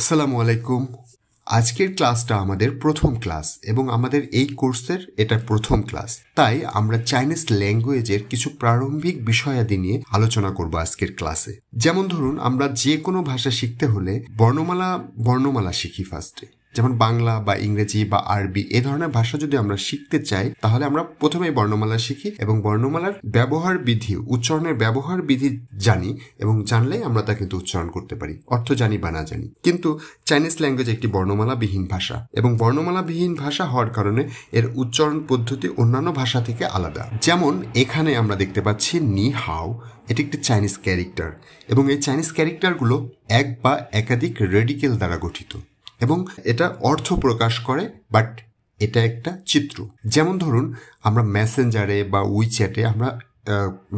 আসসালামু আলাইকুম। আজকের ক্লাসটা আমাদের প্রথম ক্লাস এবং আমাদের এই কোর্সের এটা প্রথম ক্লাস, তাই আমরা চাইনিজ ল্যাঙ্গুয়েজের কিছু প্রারম্ভিক বিষয়াদি নিয়ে আলোচনা করব আজকের ক্লাসে। যেমন ধরুন, আমরা যে কোনো ভাষা শিখতে হলে বর্ণমালা শিখি ফার্স্টে। যেমন বাংলা বা ইংরেজি বা আরবি এ ধরনের ভাষা যদি আমরা শিখতে চাই, তাহলে আমরা প্রথমেই বর্ণমালা শিখি এবং বর্ণমালার ব্যবহার বিধি, উচ্চারণের ব্যবহার বিধি জানি, এবং জানলেই আমরা তা কিন্তু উচ্চারণ করতে পারি, অর্থ জানি বা না জানি। কিন্তু চাইনিজ ল্যাঙ্গুয়েজ একটি বর্ণমালাবিহীন ভাষা, এবং বর্ণমালাবিহীন ভাষা হওয়ার কারণে এর উচ্চারণ পদ্ধতি অন্যান্য ভাষা থেকে আলাদা। যেমন এখানে আমরা দেখতে পাচ্ছি নি হাও, এটি একটি চাইনিজ ক্যারেক্টার, এবং এই চাইনিজ ক্যারেক্টারগুলো এক বা একাধিক রেডিকেল দ্বারা গঠিত এবং এটা অর্থ প্রকাশ করে, বাট এটা একটা চিত্র। যেমন ধরুন, আমরা মেসেঞ্জারে বা উইচ্যাটে আমরা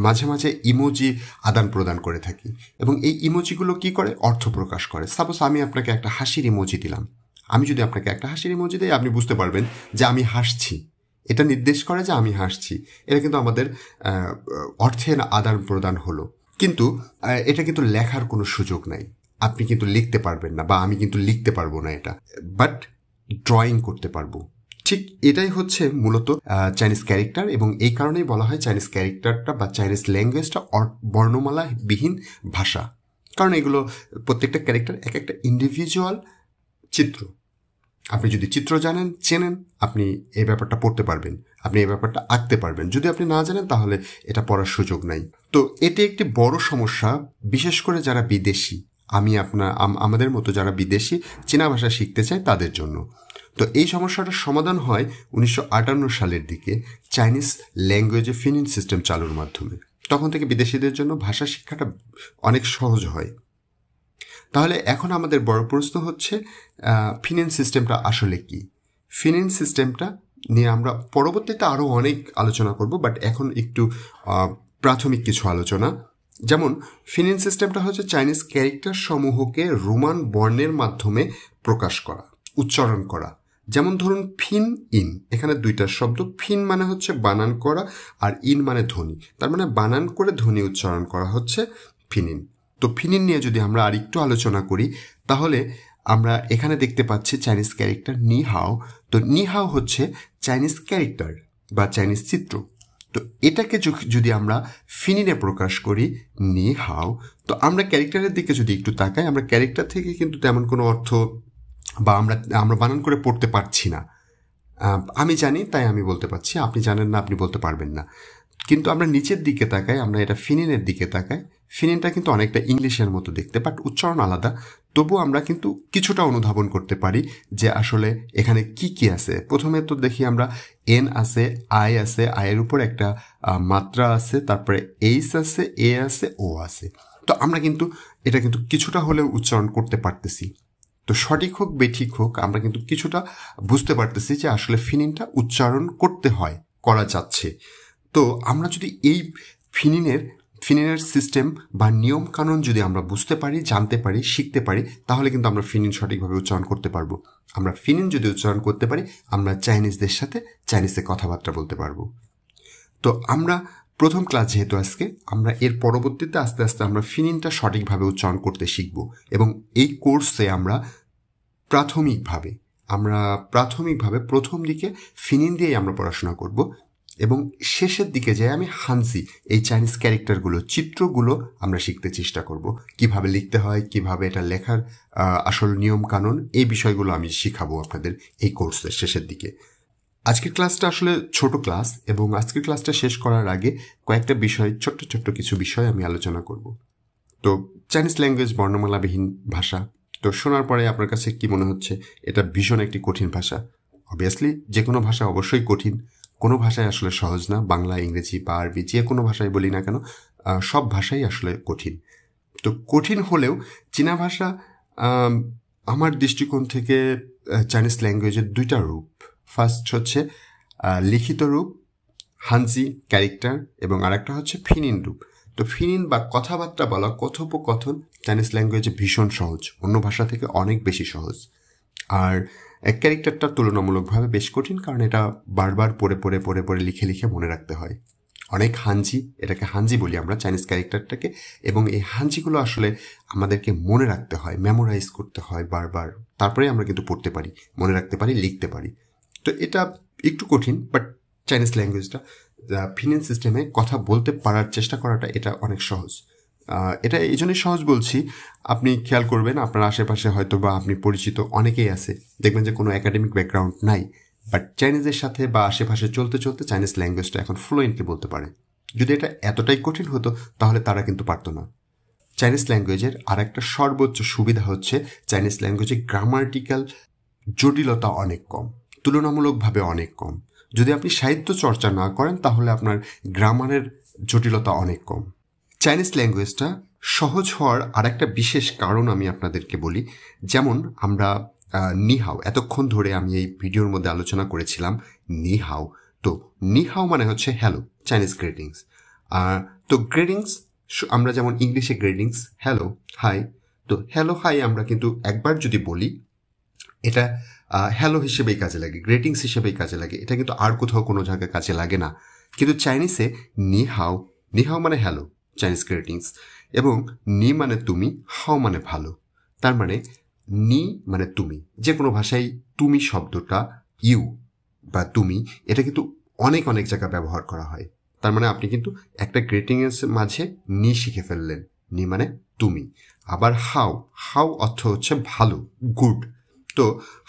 মাঝে মাঝে ইমোজি আদান প্রদান করে থাকি, এবং এই ইমোজিগুলো কি করে, অর্থ প্রকাশ করে। সাপোজ আমি আপনাকে একটা হাসির ইমোজি দিলাম, আমি যদি আপনাকে একটা হাসির ইমোজি দিই, আপনি বুঝতে পারবেন যে আমি হাসছি, এটা নির্দেশ করে যে আমি হাসছি। এটা কিন্তু আমাদের অর্থের আদান প্রদান হলো, কিন্তু এটা কিন্তু লেখার কোনো সুযোগ নাই। আপনি কিন্তু লিখতে পারবেন না, বা আমি কিন্তু লিখতে পারবো না এটা, বাট ড্রয়িং করতে পারবো। ঠিক এটাই হচ্ছে মূলত চাইনিজ ক্যারেক্টার, এবং এই কারণেই বলা হয় চাইনিজ ক্যারেক্টারটা বা চাইনিজ ল্যাঙ্গুয়েজটা বর্ণমালাবিহীন ভাষা। কারণ এগুলো প্রত্যেকটা ক্যারেক্টার এক একটা ইন্ডিভিজুয়াল চিত্র। আপনি যদি চিত্র চেনেন, আপনি এই ব্যাপারটা পড়তে পারবেন, আপনি এই ব্যাপারটা আঁকতে পারবেন। যদি আপনি না জানেন, তাহলে এটা পড়ার সুযোগ নাই। তো এটি একটি বড় সমস্যা, বিশেষ করে যারা বিদেশি, আমাদের মতো যারা বিদেশি চীনা ভাষা শিখতে চায় তাদের জন্য। তো এই সমস্যাটার সমাধান হয় 1958 সালের দিকে চাইনিজ ল্যাঙ্গুয়েজে ফিনিন সিস্টেম চালুর মাধ্যমে। তখন থেকে বিদেশিদের জন্য ভাষা শিক্ষাটা অনেক সহজ হয়। তাহলে এখন আমাদের বড় প্রশ্ন হচ্ছে, ফিনিন সিস্টেমটা আসলে কি? ফিনিন সিস্টেমটা নিয়ে আমরা পরবর্তীতে আরও অনেক আলোচনা করব, বাট এখন একটু প্রাথমিক কিছু আলোচনা। যেমন ফিনিন সিস্টেমটা হচ্ছে চাইনিজ ক্যারেক্টার সমূহকে রোমান বর্ণের মাধ্যমে প্রকাশ করা, উচ্চারণ করা। যেমন ধরুন ফিন ইন, এখানে দুইটা শব্দ। ফিন মানে হচ্ছে বানান করা, আর ইন মানে ধ্বনি। তার মানে বানান করে ধ্বনি উচ্চারণ করা হচ্ছে ফিনিন। তো ফিনিন নিয়ে যদি আমরা আর একটু আলোচনা করি, তাহলে আমরা এখানে দেখতে পাচ্ছি চাইনিজ ক্যারেক্টার নি হাও। তো নি হাও হচ্ছে চাইনিজ ক্যারেক্টার বা চাইনিজ চিত্র। তো এটাকে যদি আমরা ফিনিনে প্রকাশ করি নি হাও, তো আমরা ক্যারেক্টারের দিকে যদি একটু তাকাই, আমরা ক্যারেক্টার থেকে কিন্তু তেমন কোনো অর্থ বা আমরা বানান করে পড়তে পারছি না। আমি জানি তাই আমি বলতে পারছি, আপনি জানেন না, আপনি বলতে পারবেন না। কিন্তু আমরা নিচের দিকে তাকাই, আমরা এটা ফিনিনের দিকে তাকাই। ফিনিনটা কিন্তু অনেকটা ইংলিশের মতো দেখতে, বাট উচ্চারণ আলাদা। তবু আমরা কিন্তু কিছুটা অনুধাবন করতে পারি যে আসলে এখানে কি কি আছে। প্রথমে তো দেখি আমরা এন আছে, আই আছে, আয়ের উপর একটা মাত্রা আছে, তারপরে এইচ আছে, এ আছে, ও আছে। তো আমরা কিন্তু এটা কিন্তু কিছুটা হলেও উচ্চারণ করতে পারতেছি। তো সঠিক হোক বেঠিক হোক, আমরা কিন্তু কিছুটা বুঝতে পারতেছি যে আসলে ফিনিনটা উচ্চারণ করতে হয়, করা যাচ্ছে। তো আমরা যদি এই ফিনিনের সিস্টেম বা নিয়ম কানুন যদি আমরা বুঝতে পারি, জানতে পারি, শিখতে পারি, তাহলে কিন্তু আমরা ফিনিন সঠিকভাবে উচ্চারণ করতে পারবো। আমরা ফিনিন যদি উচ্চারণ করতে পারি, আমরা চাইনিজদের সাথে চাইনিজে কথাবার্তা বলতে পারবো। তো আমরা প্রথম ক্লাস যেহেতু আজকে, আমরা এর পরবর্তীতে আস্তে আস্তে আমরা ফিনিনটা সঠিকভাবে উচ্চারণ করতে শিখব, এবং এই কোর্সে আমরা প্রাথমিকভাবে প্রথম দিকে ফিনিন দিয়েই আমরা পড়াশোনা করব, এবং শেষের দিকে যাই আমি হানজি, এই চাইনিজ ক্যারেক্টারগুলো, চিত্রগুলো আমরা শিখতে চেষ্টা করব। কিভাবে লিখতে হয়, কিভাবে এটা লেখার আসল নিয়ম কানুন, এই বিষয়গুলো আমি শিখাবো আপনাদের এই কোর্সের শেষের দিকে। আজকের ক্লাসটা আসলে ছোট ক্লাস, এবং আজকের ক্লাসটা শেষ করার আগে কয়েকটা বিষয়, ছোট্ট ছোট্ট কিছু বিষয় আমি আলোচনা করব। তো চাইনিজ ল্যাঙ্গুয়েজ বর্ণমালাবিহীন ভাষা। তো শোনার পরে আপনার কাছে কি মনে হচ্ছে? এটা ভীষণ একটি কঠিন ভাষা। অবভিয়াসলি যে কোনো ভাষা অবশ্যই কঠিন, কোনো ভাষাই আসলে সহজ না। বাংলা, ইংরেজি বা আরবি যে কোনো ভাষাই বলি না কেন, সব ভাষাই আসলে কঠিন। তো কঠিন হলেও চীনা ভাষা আমার দৃষ্টিকোণ থেকে চাইনিজ ল্যাঙ্গুয়েজের দুইটা রূপ। ফার্স্ট হচ্ছে লিখিত রূপ, হানজি ক্যারেক্টার, এবং আরেকটা হচ্ছে ফিনিন রূপ। তো ফিনিন বা কথাবার্তা বলা, কথোপকথন চাইনিজ ল্যাঙ্গুয়েজে ভীষণ সহজ, অন্য ভাষা থেকে অনেক বেশি সহজ। আর ক্যারেক্টারটা তুলনামূলকভাবে বেশ কঠিন, কারণ এটা বারবার পড়ে লিখে মনে রাখতে হয়। অনেক হাঞ্জি, এটাকে হাঞ্জি বলি আমরা চাইনিজ ক্যারেক্টারটাকে, এবং এই হাঞ্জিগুলো আসলে আমাদেরকে মনে রাখতে হয়, মেমোরাইজ করতে হয় বারবার, তারপরে আমরা কিন্তু পড়তে পারি, মনে রাখতে পারি, লিখতে পারি। তো এটা একটু কঠিন, বাট চাইনিজ ল্যাঙ্গুয়েজটা ফিনেন্স সিস্টেমে কথা বলতে পারার চেষ্টা করাটা এটা অনেক সহজ। এটা এই জন্যই সহজ বলছি, আপনি খেয়াল করবেন আপনার আশেপাশে হয়তো বা আপনি পরিচিত অনেকেই আছে, দেখবেন যে কোনো একাডেমিক ব্যাকগ্রাউন্ড নাই, বাট চাইনিজের সাথে বা আশেপাশে চলতে চলতে চাইনিজ ল্যাঙ্গুয়েজটা এখন ফ্লুয়েন্টলি বলতে পারে। যদি এটা এতটাই কঠিন হতো তাহলে তারা কিন্তু পারতো না। চাইনিজ ল্যাঙ্গুয়েজের আর একটা সর্বোচ্চ সুবিধা হচ্ছে চাইনিজ ল্যাঙ্গুয়েজে গ্রামাটিক্যাল জটিলতা অনেক কম, তুলনামূলকভাবে অনেক কম। যদি আপনি সাহিত্য চর্চা না করেন তাহলে আপনার গ্রামারের জটিলতা অনেক কম। চাইনিজ ল্যাঙ্গুয়েজটা সহজ হওয়ার আর একটা বিশেষ কারণ আমি আপনাদেরকে বলি। যেমন আমরা নিহাও, এতক্ষণ ধরে আমি এই ভিডিওর মধ্যে আলোচনা করেছিলাম নিহাও। তো নিহাও মানে হচ্ছে হ্যালো, চাইনিজ গ্রিটিংস। তো গ্রিটিংস আমরা যেমন ইংলিশে গ্রিটিংস হ্যালো হাই, তো হ্যালো হাই আমরা কিন্তু একবার যদি বলি এটা হ্যালো হিসেবেই কাজে লাগে, গ্রিটিংস হিসেবেই কাজে লাগে, এটা কিন্তু আর কোথাও কোনো জায়গায় কাজে লাগে না। কিন্তু চাইনিজে নিহাও, নিহাও মানে হ্যালো, চাইনিজ গ্রিটিংস, এবং নি মানে তুমি, হাও মানে ভালো। তার মানে নি মানে তুমি, যে কোনো ভাষায় তুমি শব্দটা, ইউ বা তুমি, এটা কিন্তু অনেক অনেক জায়গায় ব্যবহার করা হয়। তার মানে আপনি কিন্তু একটা গ্রিটিংয়ের মাঝে নি শিখে ফেললেন, নি মানে তুমি। আবার হাও, হাও অর্থ হচ্ছে ভালো, গুড, তো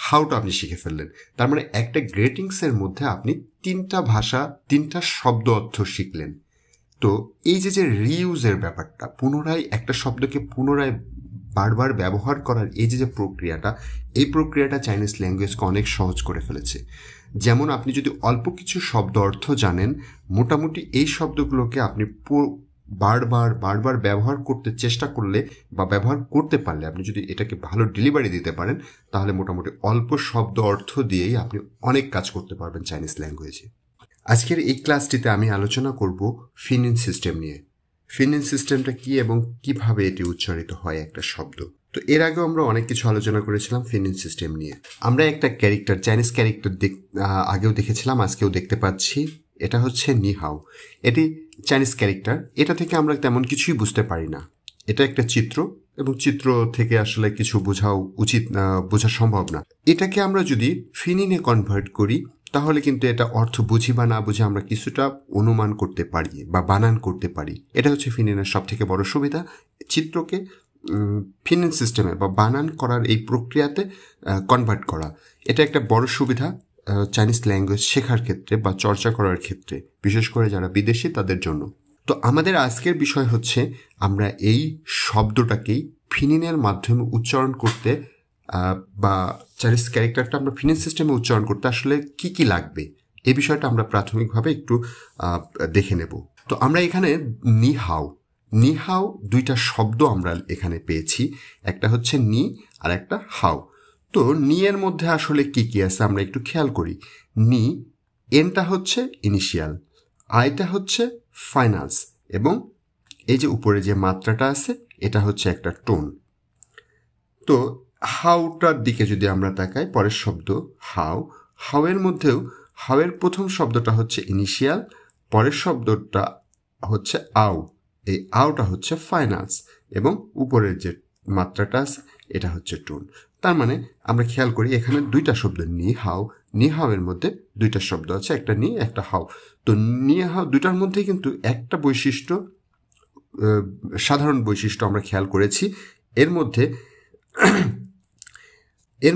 হাউটা আপনি শিখে ফেললেন। তার মানে একটা গ্রিটিংসের মধ্যে আপনি তিনটা ভাষা, তিনটা শব্দ অর্থ শিখলেন। তো এই যে রিইউজের ব্যাপারটা, পুনরায় একটা শব্দকে পুনরায় বারবার ব্যবহার করার এই যে প্রক্রিয়াটা, এই প্রক্রিয়াটা চাইনিজ ল্যাঙ্গুয়েজকে অনেক সহজ করে ফেলেছে। যেমন আপনি যদি অল্প কিছু শব্দ অর্থ জানেন, মোটামুটি এই শব্দগুলোকে আপনি বারবার বারবার ব্যবহার করতে চেষ্টা করলে বা ব্যবহার করতে পারলে, আপনি যদি এটাকে ভালো ডেলিভারি দিতে পারেন, তাহলে মোটামুটি অল্প শব্দ অর্থ দিয়েই আপনি অনেক কাজ করতে পারবেন চাইনিজ ল্যাঙ্গুয়েজে। আজকের এই ক্লাসটিতে আমি আলোচনা করব ফিনিন সিস্টেম নিয়ে। ফিনিন সিস্টেমটা কি এবং কিভাবে এটি উচ্চারিত হয় একটা শব্দ। তো এর আগেও আমরা অনেক কিছু আলোচনা করেছিলাম ফিনিন সিস্টেম নিয়ে। আমরা একটা ক্যারেক্টার, চাইনিজ ক্যারেক্টার আগেও দেখেছিলাম, আজকেও দেখতে পাচ্ছি। এটা হচ্ছে নিহাও, এটি চাইনিজ ক্যারেক্টার। এটা থেকে আমরা তেমন কিছুই বুঝতে পারি না, এটা একটা চিত্র, এবং চিত্র থেকে আসলে কিছু বোঝাও উচিত, বোঝা সম্ভব না। এটাকে আমরা যদি ফিনিনে কনভার্ট করি তাহলে কিন্তু এটা অর্থ বুঝি বা না বুঝে আমরা কিছুটা অনুমান করতে পারি বা বানান করতে পারি। এটা হচ্ছে ফিনিনের সব থেকে বড় সুবিধা, চিত্রকে ফিনিন সিস্টেমে বা বানান করার এই প্রক্রিয়াতে কনভার্ট করা। এটা একটা বড় সুবিধা চাইনিজ ল্যাঙ্গুয়েজ শেখার ক্ষেত্রে বা চর্চা করার ক্ষেত্রে, বিশেষ করে যারা বিদেশি তাদের জন্য। তো আমাদের আজকের বিষয় হচ্ছে আমরা এই শব্দটাকেই ফিনিনের মাধ্যমে উচ্চারণ করতে বা চাইনিজ ক্যারেক্টারটা আমরা ফিনিন সিস্টেমে উচ্চারণ করতে আসলে কি কি লাগবে, এই বিষয়টা আমরা প্রাথমিকভাবে একটু দেখে নেব। তো আমরা এখানে নিহাও, নিহাও দুইটা শব্দ আমরা এখানে পেয়েছি, একটা হচ্ছে নি আর একটা হাও। তো নি এর মধ্যে আসলে কি কি আছে আমরা একটু খেয়াল করি। নি, এনটা হচ্ছে ইনিশিয়াল, আইটা হচ্ছে ফাইনান্স, এবং এই যে উপরে যে মাত্রাটা আছে এটা হচ্ছে একটা টোন। তো হাউটার দিকে যদি আমরা তাকাই, পরের শব্দ হাও, হাওয়ের মধ্যেও হাওয়ের প্রথম শব্দটা হচ্ছে ইনিশিয়াল, পরের শব্দটা হচ্ছে আও, এই আওটা হচ্ছে ফাইনান্স, এবং উপরের যে মাত্রাটা আছে এটা হচ্ছে টোন। তার মানে আমরা খেয়াল করি এখানে দুইটা শব্দ নি হাও, নি হাওয়ের মধ্যে দুইটা শব্দ আছে, একটা নি একটা হাও। তো নি হাও দুইটার মধ্যে কিন্তু একটা বৈশিষ্ট্য, সাধারণ বৈশিষ্ট্য আমরা খেয়াল করেছি, এর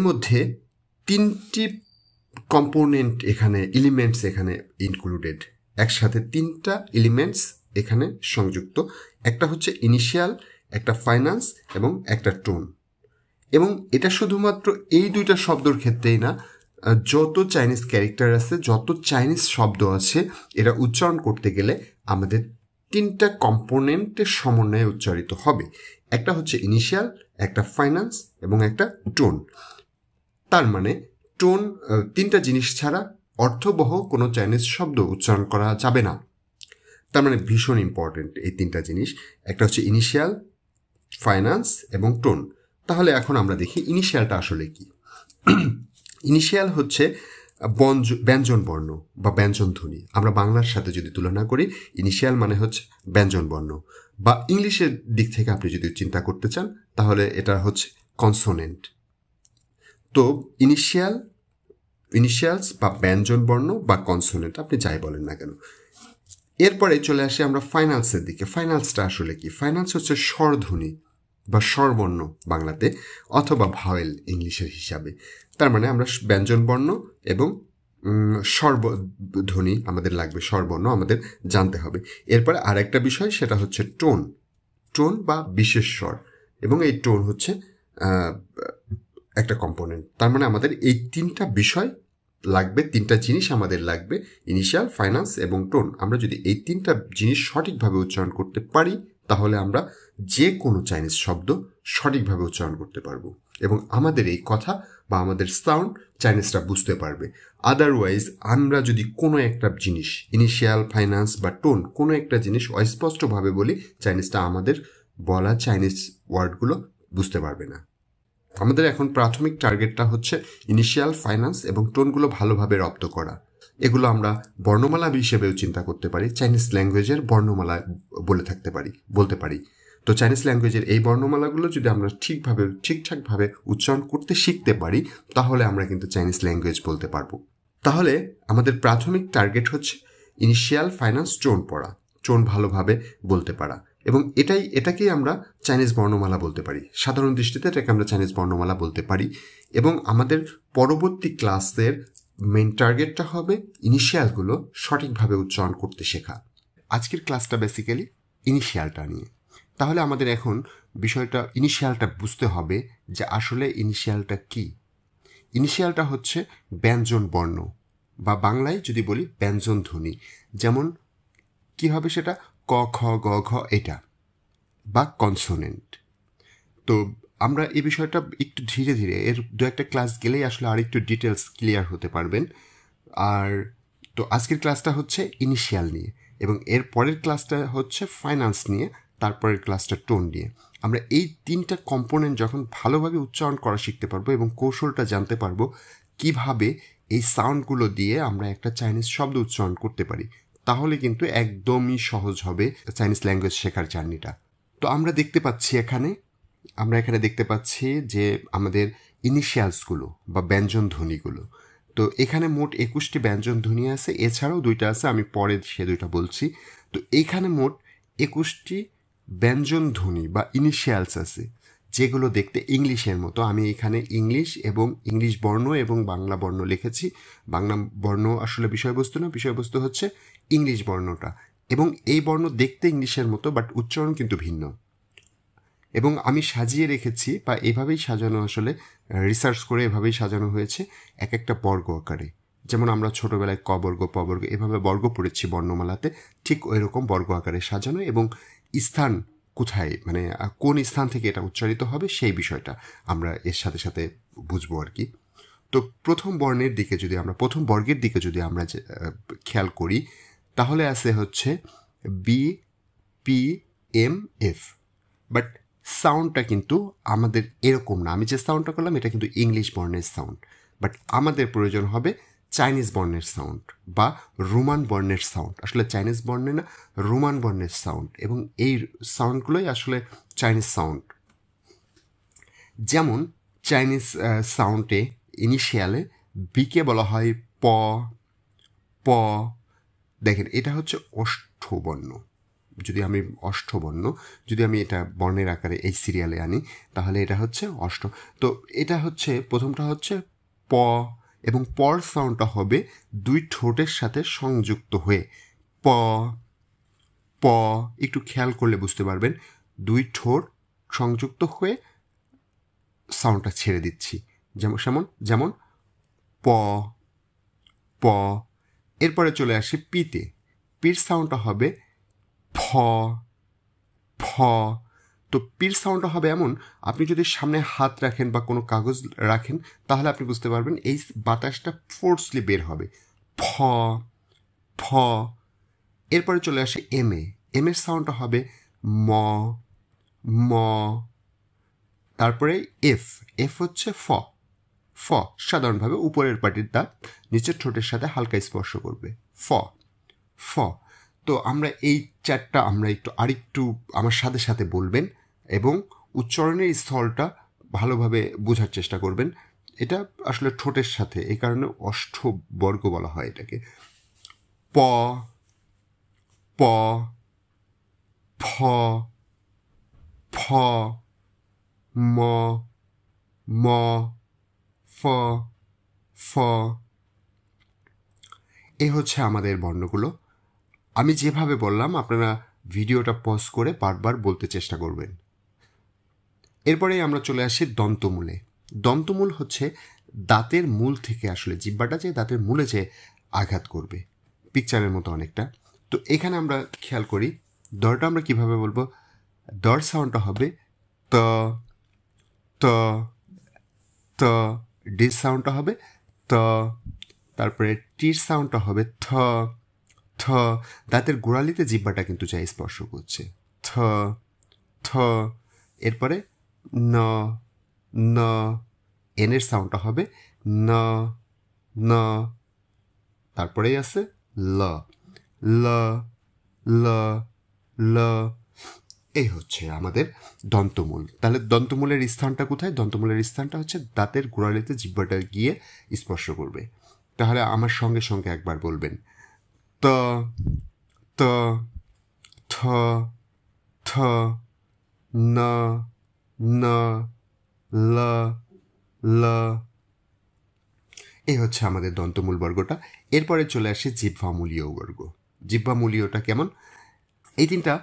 মধ্যে তিনটি কম্পোনেন্ট এখানে, এলিমেন্টস এখানে ইনক্লুডেড, একসাথে তিনটা এলিমেন্টস এখানে সংযুক্ত। একটা হচ্ছে ইনিশিয়াল, একটা ফাইনান্স এবং একটা টোন। এবং এটা শুধুমাত্র এই দুইটা শব্দর ক্ষেত্রেই না, যত চাইনিজ ক্যারেক্টার আছে, যত চাইনিজ শব্দ আছে, এরা উচ্চারণ করতে গেলে আমাদের তিনটা কম্পোনেন্টের সমন্বয়ে উচ্চারিত হবে। একটা হচ্ছে ইনিশিয়াল, একটা ফাইনান্স এবং একটা টোন। তার মানে টোন, তিনটা জিনিস ছাড়া অর্থবহ কোনো চাইনিজ শব্দ উচ্চারণ করা যাবে না। তার মানে ভীষণ ইম্পর্টেন্ট এই তিনটা জিনিস, একটা হচ্ছে ইনিশিয়াল, ফাইনান্স এবং টোন। তাহলে এখন আমরা দেখি ইনিশিয়ালটা আসলে কি। ইনিশিয়াল হচ্ছে ব্যঞ্জন বর্ণ বা ব্যঞ্জন ধ্বনি। আমরা বাংলার সাথে যদি তুলনা করি, ইনিশিয়াল মানে হচ্ছে ব্যঞ্জন বর্ণ, বা ইংলিশের দিক থেকে আপনি যদি চিন্তা করতে চান তাহলে এটা হচ্ছে কনসোনেন্ট। তো ইনিশিয়ালস বা ব্যঞ্জন বর্ণ বা কনসোনেন্ট, আপনি যাই বলেন না কেন। এরপরে চলে আসি আমরা ফাইনালসের দিকে। ফাইনালসটা আসলে কি? ফাইনালস হচ্ছে স্বরধ্বনি বা স্বরবর্ণ বাংলাতে, অথবা ভাওয়েল ইংলিশের হিসাবে। তার মানে আমরা ব্যঞ্জন বর্ণ এবং স্বরধ্বনি আমাদের লাগবে, স্বরবর্ণ আমাদের জানতে হবে। এরপরে আরেকটা বিষয়, সেটা হচ্ছে টোন বা বিশেষ স্বর, এবং এই টোন হচ্ছে একটা কম্পোনেন্ট। তার মানে আমাদের এই তিনটা বিষয় লাগবে, তিনটা জিনিস আমাদের লাগবে, ইনিশিয়াল, ফাইনান্স এবং টোন। আমরা যদি এই তিনটা জিনিস সঠিকভাবে উচ্চারণ করতে পারি তাহলে আমরা যে কোনো চাইনিজ শব্দ সঠিকভাবে উচ্চারণ করতে পারবো, এবং আমাদের এই কথা বা আমাদের সাউন্ড চাইনিজরা বুঝতে পারবে। আদারওয়াইজ আমরা যদি কোনো একটা জিনিস, ইনিশিয়াল, ফাইনান্স বা টোন, কোনো একটা জিনিস অস্পষ্টভাবে বলি, চাইনিজটা আমাদের বলা চাইনিজ ওয়ার্ডগুলো বুঝতে পারবে না। আমাদের এখন প্রাথমিক টার্গেটটা হচ্ছে ইনিশিয়াল, ফাইনান্স এবং টোনগুলো ভালোভাবে রপ্ত করা। এগুলো আমরা বর্ণমালা হিসেবেও চিন্তা করতে পারি, চাইনিজ ল্যাঙ্গুয়েজের বর্ণমালা বলতে পারি। তো চাইনিজ ল্যাঙ্গুয়েজের এই বর্ণমালাগুলো যদি আমরা ঠিকঠাকভাবে উচ্চারণ করতে শিখতে পারি তাহলে আমরা কিন্তু চাইনিজ ল্যাঙ্গুয়েজ বলতে পারবো। তাহলে আমাদের প্রাথমিক টার্গেট হচ্ছে ইনিশিয়াল, ফাইনান্স, টোন পড়া, টোন ভালোভাবে বলতে পারা, এবং এটাকেই আমরা চাইনিজ বর্ণমালা বলতে পারি। সাধারণ দৃষ্টিতে এটাকে আমরা চাইনিজ বর্ণমালা বলতে পারি। এবং আমাদের পরবর্তী ক্লাসের মেইন টার্গেটটা হবে ইনিশিয়ালগুলো সঠিকভাবে উচ্চারণ করতে শেখা। আজকের ক্লাসটা বেসিক্যালি ইনিশিয়ালটা নিয়ে। তাহলে আমাদের এখন বিষয়টা, ইনিশিয়ালটা বুঝতে হবে যে আসলে ইনিশিয়ালটা কি। ইনিশিয়ালটা হচ্ছে ব্যঞ্জন বর্ণ, বা বাংলায় যদি বলি ব্যঞ্জন ধ্বনি। যেমন কি হবে সেটা? ক, খ, গ, ঘ, এটা, বা কনসোনেন্ট। তো আমরা এই বিষয়টা একটু ধীরে ধীরে, এর দু একটা ক্লাস গেলেই আসলে আর একটু ডিটেলস ক্লিয়ার হতে পারবেন। আর তো আজকের ক্লাসটা হচ্ছে ইনিশিয়াল নিয়ে, এবং এর পরের ক্লাসটা হচ্ছে ফাইনান্স নিয়ে, তারপরের ক্লাসটা টোন নিয়ে। আমরা এই তিনটা কম্পোনেন্ট যখন ভালোভাবে উচ্চারণ করা শিখতে পারবো এবং কৌশলটা জানতে পারবো কিভাবে এই সাউন্ডগুলো দিয়ে আমরা একটা চাইনিজ শব্দ উচ্চারণ করতে পারি, তাহলে কিন্তু একদমই সহজ হবে চাইনিজ ল্যাঙ্গুয়েজ শেখার জার্নিটা। তো আমরা এখানে দেখতে পাচ্ছি যে আমাদের ইনিশিয়ালসগুলো বা ব্যঞ্জন ধ্বনিগুলো। তো এখানে মোট 21টি ব্যঞ্জন ধ্বনি আছে, এছাড়াও 2টা আছে, আমি পরে সে 2টা বলছি। তো এইখানে মোট 21টি ব্যঞ্জন ধ্বনি বা ইনিশিয়ালস আছে, যেগুলো দেখতে ইংলিশের মতো। আমি এখানে ইংলিশ বর্ণ এবং বাংলা বর্ণ লিখেছি। বাংলা বর্ণ আসলে বিষয়বস্তু না, বিষয়বস্তু হচ্ছে ইংলিশ বর্ণটা, এবং এই বর্ণ দেখতে ইংলিশের মতো, বাট উচ্চারণ কিন্তু ভিন্ন। এবং আমি সাজিয়ে রেখেছি, বা এভাবেই সাজানো, আসলে রিসার্চ করে এভাবেই সাজানো হয়েছে এক একটা বর্গ আকারে। যেমন আমরা ছোটবেলায় ক বর্গ, প বর্গ এভাবে বর্গ পড়েছি বর্ণমালাতে, ঠিক ওই রকম বর্গ আকারে সাজানো, এবং স্থান কোথায়, মানে কোন স্থান থেকে এটা উচ্চারিত হবে সেই বিষয়টা আমরা এর সাথে সাথে বুঝবো আর কি। তো প্রথম বর্গের দিকে যদি আমরা খেয়াল করি তাহলে আছে হচ্ছে B, P, M, F. But সাউন্ডটা কিন্তু আমাদের এরকম না। আমি যে সাউন্ডটা করলাম এটা কিন্তু ইংলিশ বর্ণের সাউন্ড, বাট আমাদের প্রয়োজন হবে চাইনিজ বর্ণের সাউন্ড বা রোমান বর্ণের সাউন্ড। আসলে চাইনিজ বর্ণের না, রোমান বর্ণের সাউন্ড, এবং এই সাউন্ডগুলোই আসলে চাইনিজ সাউন্ড। যেমন চাইনিজ সাউন্ডে ইনিশিয়ালে বিকে বলা হয় প, প। দেখেন এটা হচ্ছে অষ্টবর্ণ। যদি আমি এটা বর্ণের আকারে এই সিরিয়ালে আনি তাহলে এটা হচ্ছে অষ্ট। তো এটা হচ্ছে প্রথমটা হচ্ছে প, এবং পর সাউন্ডটা হবে দুই ঠোঁটের সাথে সংযুক্ত হয়ে প, প। একটু খেয়াল করলে বুঝতে পারবেন, দুই ঠোঁট সংযুক্ত হয়ে সাউন্ডটা ছেড়ে দিচ্ছি। যেমন প, প। এরপরে চলে আসি পিতে। পির সাউন্ডটা হবে ফ, ফ। তো পির সাউন্ডটা হবে এমন, আপনি যদি সামনে হাত রাখেন বা কোনো কাগজ রাখেন তাহলে আপনি বুঝতে পারবেন এই বাতাসটা ফোর্সলি বের হবে, ফ, ফ। এরপরে চলে আসে এম এ। এম এর সাউন্ডটা হবে ম, ম। তারপরে এফ। এফ হচ্ছে ফ, ফ। ফ সাধারণভাবে উপরের পাটির দাঁত নিচের ঠোঁটের সাথে হালকা স্পর্শ করবে, ফ ফ। তো আমরা এই চারটা আমরা আরেকটু আমার সাথে সাথে বলবেন এবং উচ্চারণের স্থলটা ভালোভাবে বোঝার চেষ্টা করবেন। এটা আসলে ঠোঁটের সাথে, এই কারণে অষ্টবর্গ বলা হয় এটাকে। প প ফ ফ ম ম ফ ফ। এই হচ্ছে আমাদের বর্ণগুলো। আমি যেভাবে বললাম আপনারা ভিডিওটা পজ করে বারবার বলতে চেষ্টা করবেন। এরপরেই আমরা চলে আসি দন্তমূলে। দন্তমূল হচ্ছে দাঁতের মূল থেকে আসলে জিহ্বাটা যে দাঁতের মূলে যে আঘাত করবে, পিকচারের মতো অনেকটা। তো এখানে আমরা খেয়াল করি দরটা আমরা কিভাবে বলবো। দর সাউন্ডটা হবে ত ত ত, ডি সাউন্ডটা হবে ত, তারপরে টির সাউন্ডটা হবে থ থ। দাঁতের গোড়ালিতে জিহ্বাটা কিন্তু যাই স্পর্শ করছে, থ থ। এরপরে ন ন, এনের সাউন্ডটা হবে ন ন। তারপরেই আছে ল ল ল ল। এই হচ্ছে আমাদের দন্তমূল। তাহলে দন্তমূলের স্থানটা কোথায়? দন্তমূলের স্থানটা হচ্ছে দাঁতের গোড়ালিতে জিহ্বাটা গিয়ে স্পর্শ করবে। তাহলে আমার সঙ্গে সঙ্গে একবার বলবেন ত ত থ থ ন ন ল ল। এই হচ্ছে আমাদের দন্তমূল বর্গটা। এরপরে চলে আসে জিহ্বামূলীয় বর্গ। জিহ্বামূলীয়টা কেমন? এই তিনটা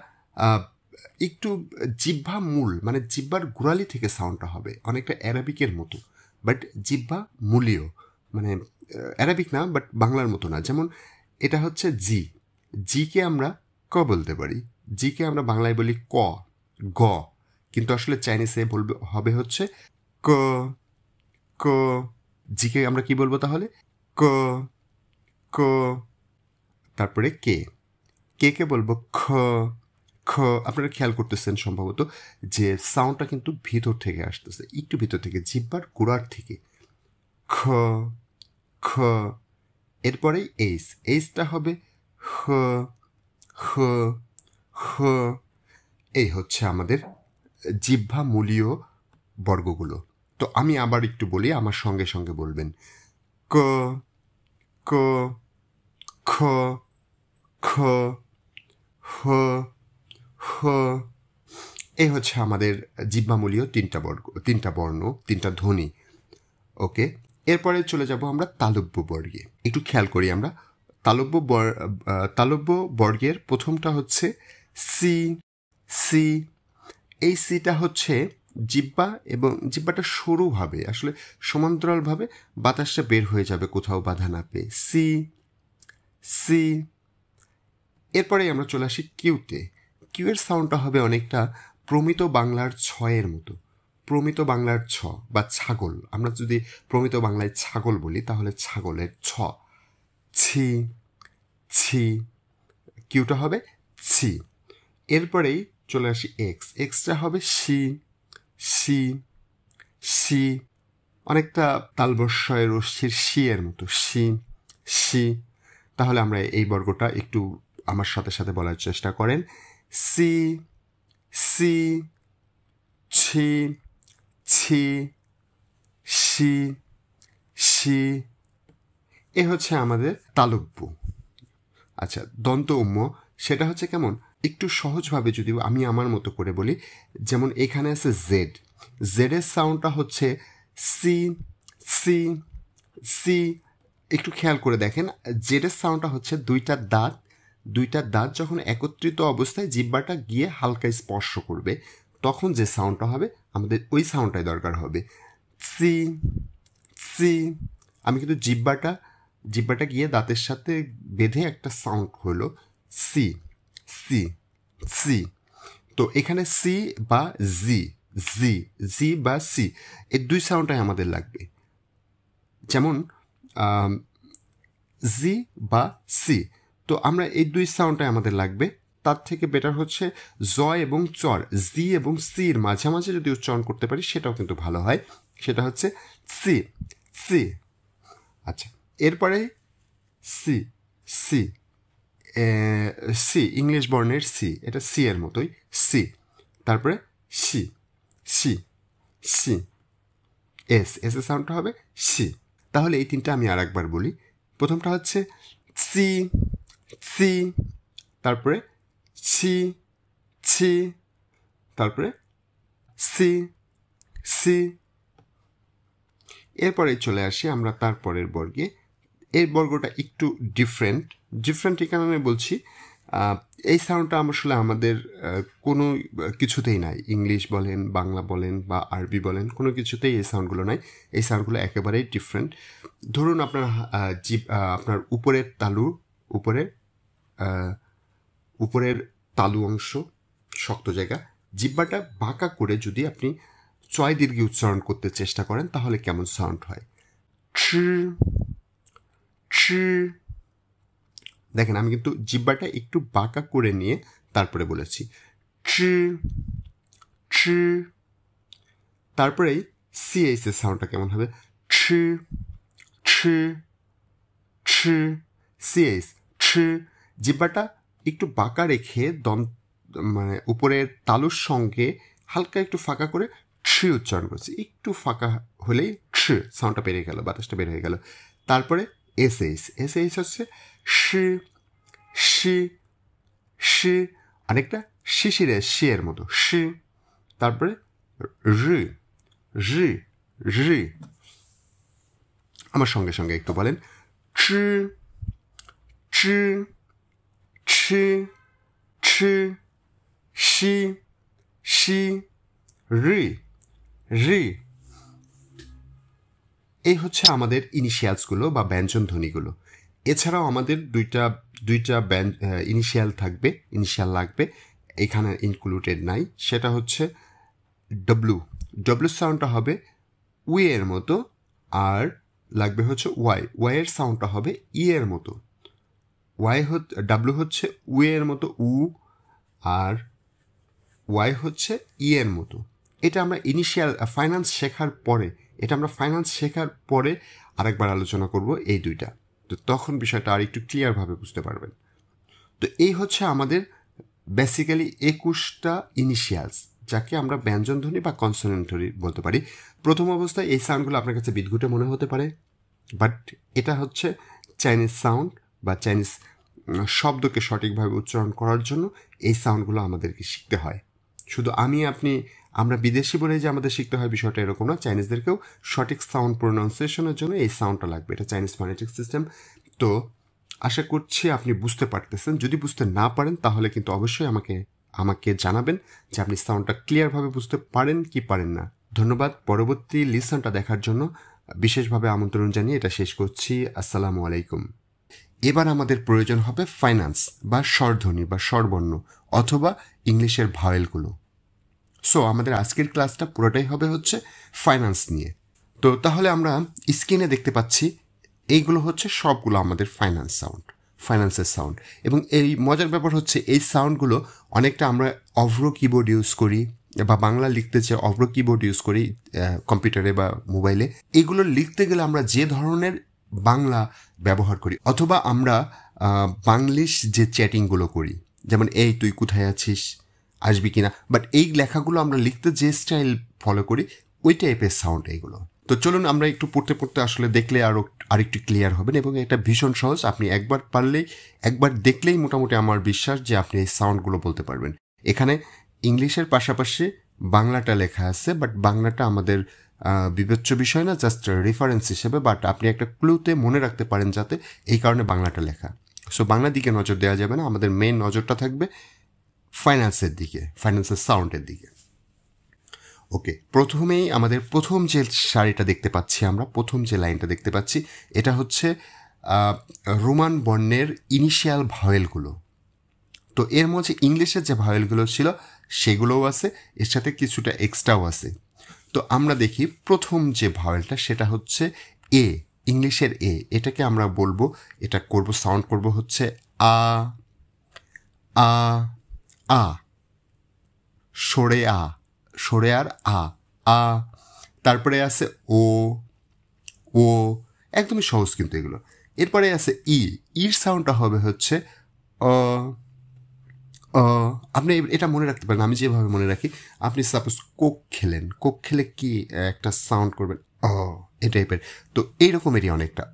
একটু জিহ্বা মূল মানে জিহ্বার গোড়ালি থেকে সাউন্ডটা হবে অনেকটা অ্যারাবিকের মতো, বাট জিহ্বা মূলীয় মানে অ্যারাবিক না, বাট বাংলার মতো না। যেমন এটা হচ্ছে জি, জিকে আমরা ক বলতে পারি, জিকে আমরা বাংলায় বলি ক গ, কিন্তু আসলে চাইনিজে হবে হচ্ছে ক ক। জিকে আমরা কি বলবো তাহলে? ক ক। তারপরে কে, কে কে বলবো খ খ। আপনারা খেয়াল করতেছেন সম্ভবত যে সাউন্ডটা কিন্তু ভিতর থেকে আসতেছে, একটু ভিতর থেকে, জিহ্বার গোড়ার থেকে, খ খ। এরপরে এইস, এইসটা হবে হ হ হ। এই হচ্ছে আমাদের জিহ্বামূলীয় বর্গগুলো। তো আমি আবার একটু বলি, আমার সঙ্গে সঙ্গে বলবেন ক ক খ খ হ হ। এই হচ্ছে আমাদের জিহ্বামূলীয় তিনটা বর্ণ, তিনটা ধ্বনি। ওকে, এরপরে চলে যাব আমরা তালব্য বর্গে। একটু খেয়াল করি আমরা তালব্য বর্গের প্রথমটা হচ্ছে সি সি। এই সিটা হচ্ছে জিহ্বা এবং জিহ্বাটা সরুভাবে আসলে সমান্তরালভাবে বাতাসটা বের হয়ে যাবে কোথাও বাধা না পেয়ে, সি সি। এরপরে আমরা চলে আসি কিউতে। কিউয়ের সাউন্ডটা হবে অনেকটা প্রমিত বাংলার ছয়ের মতো, প্রমিত বাংলার ছ বা ছাগল। আমরা যদি প্রমিত বাংলায় ছাগল বলি তাহলে ছাগলের ছ, ছি ছি। কিউটা হবে ছি। এরপরেই চলে আসি এক্স, এক্সটা হবে সি সি সি, অনেকটা তালবস্যয় রশ্মির সি এর মতো, সি সি। তাহলে আমরা এই বর্গটা একটু আমার সাথে সাথে বলার চেষ্টা করেন। সি সি ছি ছি সি সি। এ হচ্ছে আমাদের তালব্য। আচ্ছা, দন্ত উম্ম সেটা হচ্ছে কেমন? একটু সহজভাবে যদি আমি আমার মতো করে বলি, যেমন এখানে আছে জেড, জেডের সাউন্ডটা হচ্ছে সি সি সি। একটু খেয়াল করে দেখেন, জেডের সাউন্ডটা হচ্ছে দুইটা দাঁত যখন একত্রিত অবস্থায় জিহ্বাটা গিয়ে হালকা স্পর্শ করবে তখন যে সাউন্ডটা হবে আমাদের ওই সাউন্ডটাই দরকার হবে, সি সি। আমি কিন্তু জিহ্বাটা গিয়ে দাঁতের সাথে বেঁধে একটা সাউন্ড হলো সি সি সি। তো এখানে সি বা জি, জি জি বা সি, এই দুই সাউন্ডটাই আমাদের লাগবে। যেমন জি বা সি, তো আমরা এই দুই সাউন্ডটাই আমাদের লাগবে। তার থেকে বেটার হচ্ছে জ এবং চর, জি এবং সির মাঝামাঝি যদি উচ্চারণ করতে পারি সেটাও কিন্তু ভালো হয়। সেটা হচ্ছে সি সি। আচ্ছা, এরপরে সি, সি, সি ইংলিশ বর্ণের সি, এটা সি এর মতোই সি। তারপরে C, C, C, S, S এর সাউন্ডটা হবে সি। তাহলে এই তিনটা আমি আর একবার বলি। প্রথমটা হচ্ছে সি, সি, তারপরে ছি, ছি, তারপরে সি, সি। এরপরে চলে আসি আমরা তারপরের বর্গে। এই বর্গটা একটু ডিফারেন্ট এই কারণে বলছি, এই সাউন্ডটা আসলে আমাদের কোনো কিছুতেই নাই। ইংলিশ বলেন, বাংলা বলেন বা আরবি বলেন, কোনো কিছুতেই এই সাউন্ডগুলো নাই। এই সাউন্ডগুলো একেবারেই ডিফারেন্ট। ধরুন আপনার আপনার উপরের তালু অংশ, শক্ত জায়গা, জিহ্বাটা বাঁকা করে যদি আপনি চয় দীর্ঘে উচ্চারণ করতে চেষ্টা করেন তাহলে কেমন সাউন্ড হয়? দেখেন, আমি কিন্তু জিহ্বাটা একটু বাঁকা করে নিয়ে তারপরে বলেছি তারপরেই সিএস এর সাউন্ডটা কেমন হবে? সিএস, জিহ্বাটা একটু বাঁকা রেখে মানে উপরের তালুর সঙ্গে হালকা একটু ফাঁকা করে উচ্চারণ করছি। একটু ফাঁকা হলেই সাউন্ডটা বেরিয়ে গেল, বাতাসটা বের হয়ে গেল। তারপরে এসএস, এসএস হচ্ছে শি, শি, শি, অনেকটা শিশিরে শি এর মতো শি। তারপরে রি, রি, রি। আমার সঙ্গে সঙ্গে একটু বলেন ছি, ছি, ছি, ছি, শি, শি, রি, রি। এই হচ্ছে আমাদের ইনিশিয়ালসগুলো বা ব্যঞ্জন ধ্বনিগুলো। এছাড়াও আমাদের দুইটা ইনিশিয়াল লাগবে, এখানে ইনক্লুডেড নাই। সেটা হচ্ছে ডব্লু, ডব্লু সাউন্ডটা হবে উই এর মতো, আর লাগবে হচ্ছে ওয়াই, ওয়াই এর সাউন্ডটা হবে ই এর মতো। ডাব্লু হচ্ছে উ এর মতো উ, আর ওয়াই হচ্ছে ই এর মতো। এটা আমরা ফাইন্যান্স শেখার পরে আরেকবার আলোচনা করব এই দুইটা। তো তখন বিষয়টা আর একটু ক্লিয়ারভাবে বুঝতে পারবেন। তো এই হচ্ছে আমাদের বেসিক্যালি 21টা ইনিশিয়ালস, যাকে আমরা ব্যঞ্জনধ্বনি বা কনসোনেন্টরি বলতে পারি। প্রথম অবস্থায় এই সাউন্ডগুলো আপনার কাছে বিদঘুটে মনে হতে পারে, বাট এটা হচ্ছে চাইনিজ সাউন্ড বা চাইনিজ শব্দকে সঠিকভাবে উচ্চারণ করার জন্য এই সাউন্ডগুলো আমাদেরকে শিখতে হয়। শুধু আমরা বিদেশি বলে যে আমাদের শিখতে হয় বিষয়টা এরকম না, চাইনিজদেরকেও সঠিক সাউন্ড প্রোনাউন্সিয়েশনের জন্য এই সাউন্ডটা লাগবে। এটা চাইনিজ ফনেটিক সিস্টেম। তো আশা করছি আপনি বুঝতে পারতেছেন। যদি বুঝতে না পারেন তাহলে কিন্তু অবশ্যই আমাকে জানাবেন যে আপনি সাউন্ডটা ক্লিয়ারভাবে বুঝতে পারেন কি পারেন না। ধন্যবাদ। পরবর্তী লিসনটা দেখার জন্য বিশেষভাবে আমন্ত্রণ জানিয়ে এটা শেষ করছি। আসসালামু আলাইকুম। এবার আমাদের প্রয়োজন হবে ফাইন্যান্স বা স্বরধ্বনি বা স্বরবর্ণ অথবা ইংলিশের ভাওয়েলগুলো। সো আমাদের আজকের ক্লাসটা পুরোটাই হবে হচ্ছে ফাইন্যান্স নিয়ে। তো তাহলে আমরা স্ক্রিনে দেখতে পাচ্ছি এইগুলো হচ্ছে সবগুলো আমাদের ফাইন্যান্সের সাউন্ড। এবং এই মজার ব্যাপার হচ্ছে এই সাউন্ডগুলো অনেকটা আমরা অভ্র কিবোর্ড ইউজ করি বা বাংলা লিখতে যে অভ্র কিবোর্ড ইউজ করি কম্পিউটারে বা মোবাইলে, এগুলো লিখতে গেলে আমরা যে ধরনের বাংলা ব্যবহার করি, অথবা আমরা বাংলিশ যে চ্যাটিংগুলো করি, যেমন এই তুই কোথায় আছিস, আসবি কিনা, বাট এই লেখাগুলো আমরা লিখতে যে স্টাইল ফলো করি ওই টাইপের সাউন্ড এইগুলো। তো চলুন আমরা একটু পড়তে আসলে দেখলে আরেকটু ক্লিয়ার হবেন। এবং এটা ভীষণ সহজ, আপনি একবার দেখলেই মোটামুটি আমার বিশ্বাস যে আপনি এই সাউন্ডগুলো বলতে পারবেন। এখানে ইংলিশের পাশাপাশি বাংলাটা লেখা আছে, বাট বাংলাটা আমাদের বিবেচ্য বিষয় না, জাস্ট রেফারেন্স হিসেবে, বাট আপনি একটা ক্লুতে মনে রাখতে পারেন যাতে, এই কারণে বাংলাটা লেখা। সো বাংলার দিকে নজর দেওয়া যাবে না, আমাদের মেইন নজরটা থাকবে ফাইন্যান্সের সাউন্ডের দিকে। ওকে, প্রথমেই আমাদের প্রথম যে সারিটা দেখতে পাচ্ছি, আমরা প্রথম যে লাইনটা দেখতে পাচ্ছি, এটা হচ্ছে রোমান বর্ণের ইনিশিয়াল ভাওয়েলগুলো। তো এর মধ্যে ইংলিশের যে ভাওয়েলগুলো ছিল সেগুলোও আছে, এর সাথে কিছুটা এক্সট্রাও আছে। তো আমরা দেখি প্রথম যে ভাওয়েলটা সেটা হচ্ছে এ, ইংলিশের এ। এটাকে আমরা বলবো, সাউন্ড করব হচ্ছে আ, আ, আ, সরে আর আ, আ। তারপরে আছে ও, ও, ও, একদমই সহজ কিন্তু এগুলো। এরপরে আছে ইর সাউন্ডটা হবে হচ্ছে আপনি এটা মনে রাখতে পারেন, আমি যেভাবে মনে রাখি, আপনি সাপোজ কোক খেলে কি একটা সাউন্ড করবেন এই টাইপের, তো এই রকমেরই অনেকটা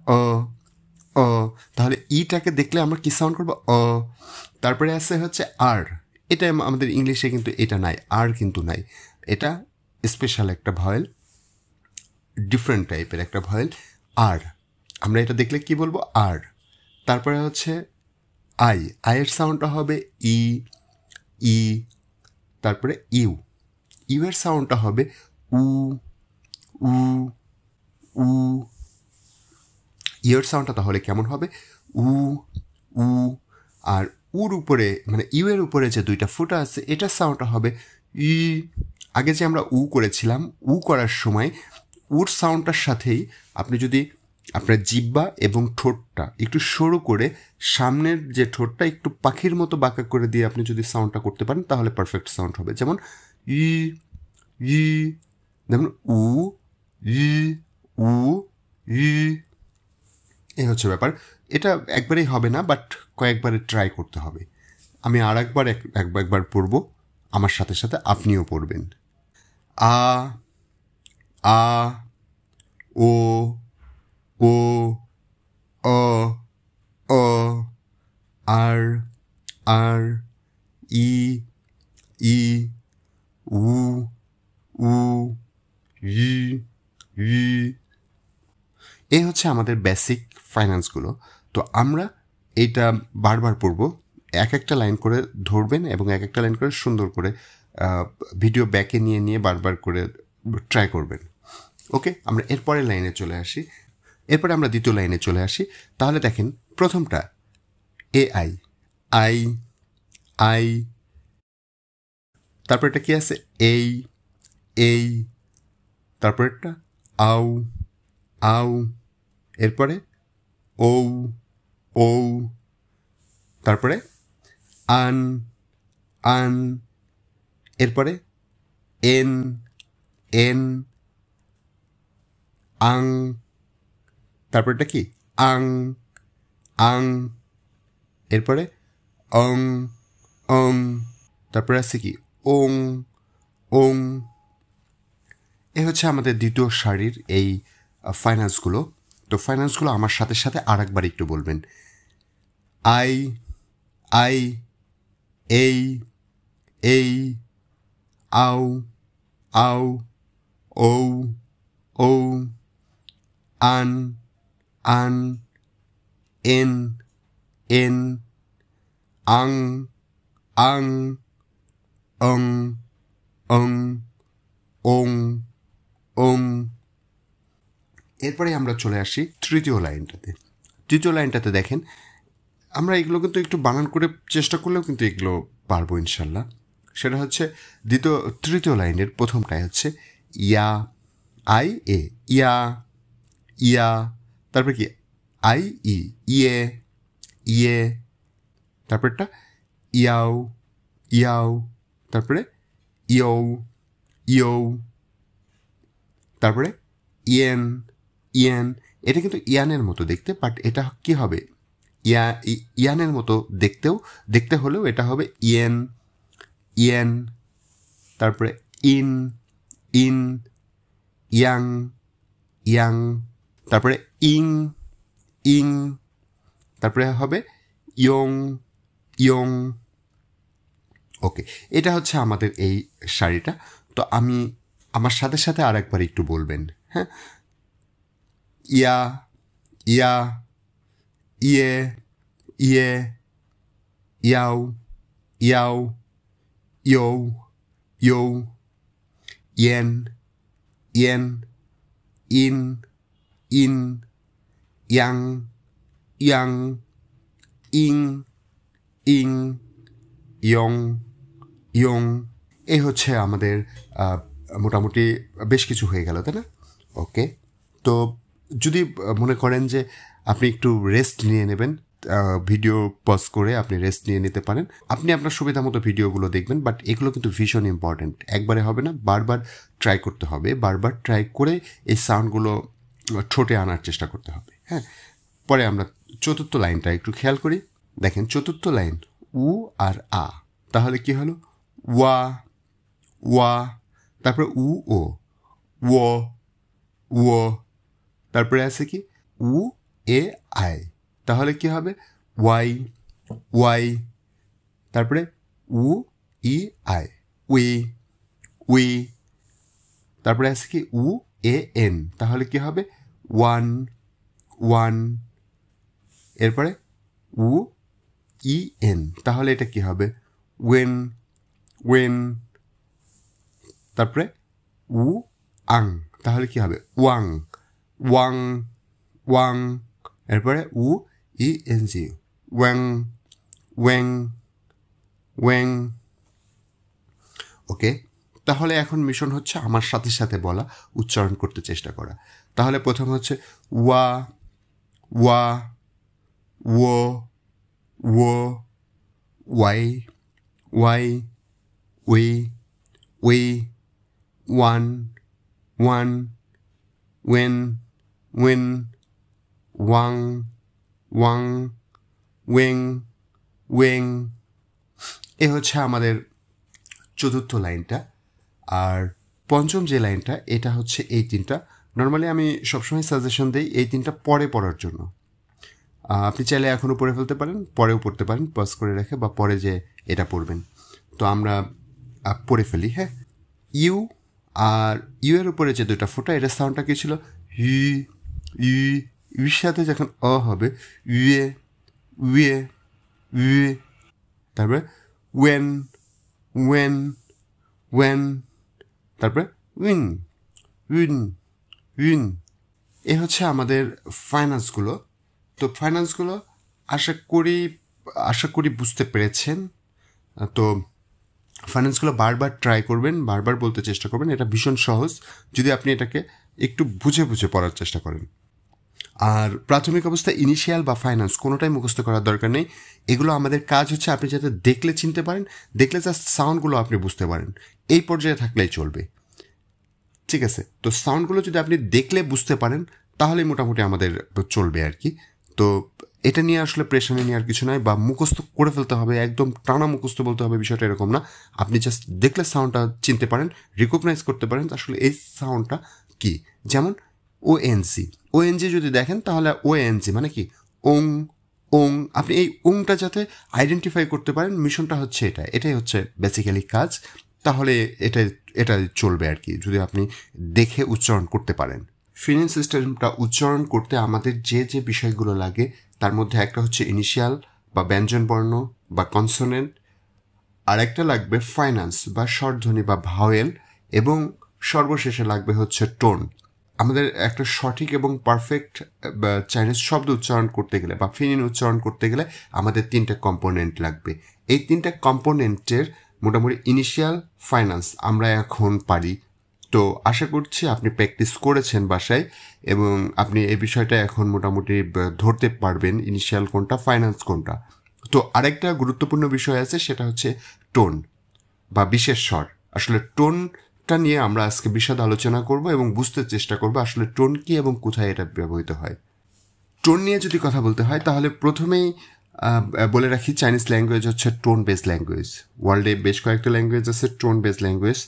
তাহলে ইটাকে দেখলে আমরা কি সাউন্ড করবো তারপরে আছে হচ্ছে আর, এটা আমাদের ইংলিশে কিন্তু এটা নাই, আর কিন্তু নাই, এটা স্পেশাল একটা ভয়েল, ডিফারেন্ট টাইপের একটা ভয়েল আর, আমরা এটা দেখলে কি বলবো আর। তারপরে হচ্ছে আয়ের সাউন্ডটা হবে ই, তারপরে ইউ এর সাউন্ডটা হবে উ উ উ ইউর সাউন্ডটা তাহলে কেমন হবে উ উ, আর উর উপরে মানে ইউ এর উপরে যে দুইটা ফুটা আছে এটার সাউন্ডটা হবে ই। আগে যে আমরা করেছিলাম, করার সময় উর সাউন্ডটার সাথেই আপনি যদি আপনার জিহ্বা এবং ঠোঁটটা একটু সরু করে সামনের যে ঠোঁটটা একটু পাখির মতো বাঁকা করে দিয়ে আপনি যদি সাউন্ডটা করতে পারেন তাহলে পারফেক্ট সাউন্ড হবে। যেমন ই ই, যেমন উ ই উ ই, এই হচ্ছে ব্যাপার। এটা একবারেই হবে না, বাট কয়েকবারে ট্রাই করতে হবে। আমি আর একবার পড়ব, আমার সাথে সাথে আপনিও পড়বেন। আ আ ও ও অ অ আর আর ই ই উ উ ই ই, এই হচ্ছে আমাদের বেসিক ফাইন্যান্সগুলো। তো আমরা এটা বারবার পড়ব, এক একটা লাইন করে ধরবেন এবং এক একটা লাইন করে সুন্দর করে ভিডিও ব্যাকে নিয়ে বারবার করে ট্রাই করবেন। ওকে, আমরা এরপরের লাইনে চলে আসি। এরপরে আমরা দ্বিতীয় লাইনে চলে আসি। তাহলে দেখেন প্রথমটা আই আই আই, তারপর এটা কি আছে এই, তারপরেরটা আউ আউ, এরপরে ও ও, তারপরে আন আন, এরপরে এন এন, আং, তারপরেটা কি আং আং, এরপরে অং অং, তারপরে আছে কি ওং ওং। এ হচ্ছে আমাদের দ্বিতীয় সারির এই ফাইন্যান্সগুলো। তো ফাইন্যান্সগুলো আমার সাথে সাথে আর একবার একটু বলবেন। আই আই এই আউ আউ ও ও আন আন, এন এন, আং আং, অং অং, ওং ওং। এরপরে আমরা চলে আসি তৃতীয় লাইনটাতে। তৃতীয় লাইনটাতে দেখেন আমরা এগুলো কিন্তু একটু বানান করে চেষ্টা করলেও কিন্তু এগুলো পারবো ইনশাল্লাহ। সেটা হচ্ছে তৃতীয় লাইনের প্রথমটাই হচ্ছে ইয়া আই এ, ইয়া ইয়া, তারপরে কি আই ইয়ে ইয়ে, তারপরটা ইয়াও ইয়াও, তারপরে ইয়ৌ ইয়ৌ, তারপরে ইয়েন ইয়েন। এটা কিন্তু ইয়ানের মতো দেখতে, বাট এটা কি হবে ইয়ানের মতো দেখতে হলেও এটা হবে ইয়েন ইয়েন, তারপরে ইন ইন, ইয়াং ইয়াং, তারপরে ইং ইং, তারপরে হবে ইয়ং ইয়ং। ওকে, এটা হচ্ছে আমাদের এই সারিটা। তো আমি আমার সাথে সাথে আর একবার একটু বলবেন, হ্যাঁ। ইয়া ইয়া ইয়ে ইয়ে, ইয়াও ইয়াও, ইয়ৌ ইয়ৌ, ইয়েন ইয়েন, ইন ইন, ইয়াং ইয়াং, ইং ইং, ইয়ং ইয়ং। এই হচ্ছে আমাদের মোটামুটি বেশ কিছু হয়ে গেল, তাই না? ওকে, তো যদি মনে করেন যে আপনি একটু রেস্ট নিয়ে নেবেন, ভিডিও পজ করে আপনি রেস্ট নিয়ে নিতে পারেন। আপনি আপনার সুবিধা মতো ভিডিওগুলো দেখবেন, বাট এগুলো কিন্তু ভীষণ ইম্পর্ট্যান্ট। একবারে হবে না, বারবার ট্রাই করতে হবে। বারবার ট্রাই করে এই সাউন্ডগুলো ঠোঁটে আনার চেষ্টা করতে হবে। হ্যাঁ, পরে আমরা চতুর্থ লাইনটা একটু খেয়াল করি। দেখেন চতুর্থ লাইন উ আর আ, তাহলে কি হলো ওয়া ওয়া, তারপরে উ ও ও ও, তারপরে আছে কি উ এ আই, তাহলে কি হবে ওয়াই ওয়াই, তারপরে উ ই আই উই উই, তারপরে আছে কি উ এ এন, তাহলে কি হবে ওয়ান ওয়ান, এরপরে উ ই এন, তাহলে এটা কি হবে ওয়েন ওয়েন, তারপরে উ আং, তাহলে কি হবে ওয়াং ওয়াং ওয়াং, এরপরে উ ই এন জি ওয়াং ওয়াং ওয়াং। ওকে, তাহলে এখন মিশন হচ্ছে আমার সাথে সাথে বলা, উচ্চারণ করতে চেষ্টা করা। তাহলে প্রথম হচ্ছে ওয়া ওয়া ও ও ওয়াই ওয়াই উই উই ওয়ান ওয়ান ওয়েন ওয়েন ওয়াং ওয়াং ওয়েং ওয়েং। এ হচ্ছে আমাদের চতুর্থ লাইনটা। আর পঞ্চম যে লাইনটা, এটা হচ্ছে এই তিনটা। নর্মালি আমি সবসময় সাজেশন দিই এই তিনটা পরে পড়ার জন্য। আপনি চাইলে এখনও পড়ে ফেলতে পারেন, পরেও পড়তে পারেন পজ করে রেখে, বা পরে যে এটা পড়বেন। তো আমরা পড়ে ফেলি। হ্যাঁ, ইউ আর ইউ এর উপরে যে দুটা ফোঁটা, এটা সাউন্ডটা কি ছিল ই ই, ইর সাথে যখন অ হবে ইয়ে উয়ে উয়ে, তারপরে ওয়েন ওয়েন ওয়েন, তারপরে উইন উইন উইন। এ হচ্ছে আমাদের ফাইন্যান্সগুলো। তো ফাইন্যান্সগুলো আশা করি বুঝতে পেরেছেন। তো ফাইন্যান্সগুলো বারবার ট্রাই করবেন, বারবার বলতে চেষ্টা করবেন। এটা ভীষণ সহজ যদি আপনি এটাকে একটু বুঝে বুঝে পড়ার চেষ্টা করেন। আর প্রাথমিক অবস্থায় ইনিশিয়াল বা ফাইন্যান্স কোনোটাই মুখস্থ করার দরকার নেই। এগুলো আমাদের কাজ হচ্ছে আপনি যাতে দেখলে চিনতে পারেন, দেখলে জাস্ট সাউন্ডগুলো আপনি বুঝতে পারেন, এই পর্যায়ে থাকলেই চলবে। ঠিক আছে, তো সাউন্ডগুলো যদি আপনি দেখলে বুঝতে পারেন তাহলে মোটামুটি আমাদের চলবে আর কি। তো এটা নিয়ে আসলে প্রেশারে নেওয়ার কিছু নয়, বা মুখস্থ করে ফেলতে হবে, একদম টানা মুখস্থ বলতে হবে, বিষয়টা এরকম না। আপনি জাস্ট দেখলে সাউন্ডটা চিনতে পারেন, রিকগনাইজ করতে পারেন আসলে এই সাউন্ডটা কি। যেমন ওএনজি, ওএনজি যদি দেখেন তাহলে ওএনজি মানে কি ওং ওং, আপনি এই ওংটা যাতে আইডেন্টিফাই করতে পারেন, মিশনটা হচ্ছে এটাই হচ্ছে বেসিক্যালি কাজ। তাহলে এটা চলবে আর কি, যদি আপনি দেখে উচ্চারণ করতে পারেন। ফিনিশ সিস্টেমটা উচ্চারণ করতে আমাদের যে যে বিষয়গুলো লাগে তার মধ্যে একটা হচ্ছে ইনিশিয়াল বা ব্যঞ্জন বর্ণ বা কনসোনেন্ট, আর একটা লাগবে ফাইন্যান্স বা স্বরধ্বনি বা ভাওয়েল, এবং সর্বশেষে লাগবে হচ্ছে টোন। আমাদের একটা সঠিক এবং পারফেক্ট চাইনিজ শব্দ উচ্চারণ করতে গেলে বা ফিনিন উচ্চারণ করতে গেলে আমাদের তিনটা কম্পোনেন্ট লাগবে। এই তিনটা কম্পোনেন্টের মোটামুটি ইনিশিয়াল ফাইন্যান্স আমরা এখন পারি। তো আশা করছি আপনি প্র্যাকটিস করেছেন বাসায়, এবং আপনি এই বিষয়টা এখন মোটামুটি ধরতে পারবেন ইনিশিয়াল কোনটা, ফাইন্যান্স কোনটা। তো আরেকটা গুরুত্বপূর্ণ বিষয় আছে, সেটা হচ্ছে টোন বা বিশেষ স্বর। আসলে টোনটা নিয়ে আমরা আজকে বিশদ আলোচনা করব এবং বুঝতে চেষ্টা করব আসলে টোন কি এবং কোথায় এটা ব্যবহৃত হয়। টোন নিয়ে যদি কথা বলতে হয় তাহলে প্রথমেই বলে রাখি, চাইনিজ ল্যাঙ্গুয়েজ হচ্ছে টোন বেস ল্যাঙ্গুয়েজ। ওয়ার্ল্ডে বেশ কয়েকটা ল্যাঙ্গুয়েজ আছে টোন বেস ল্যাঙ্গুয়েজ,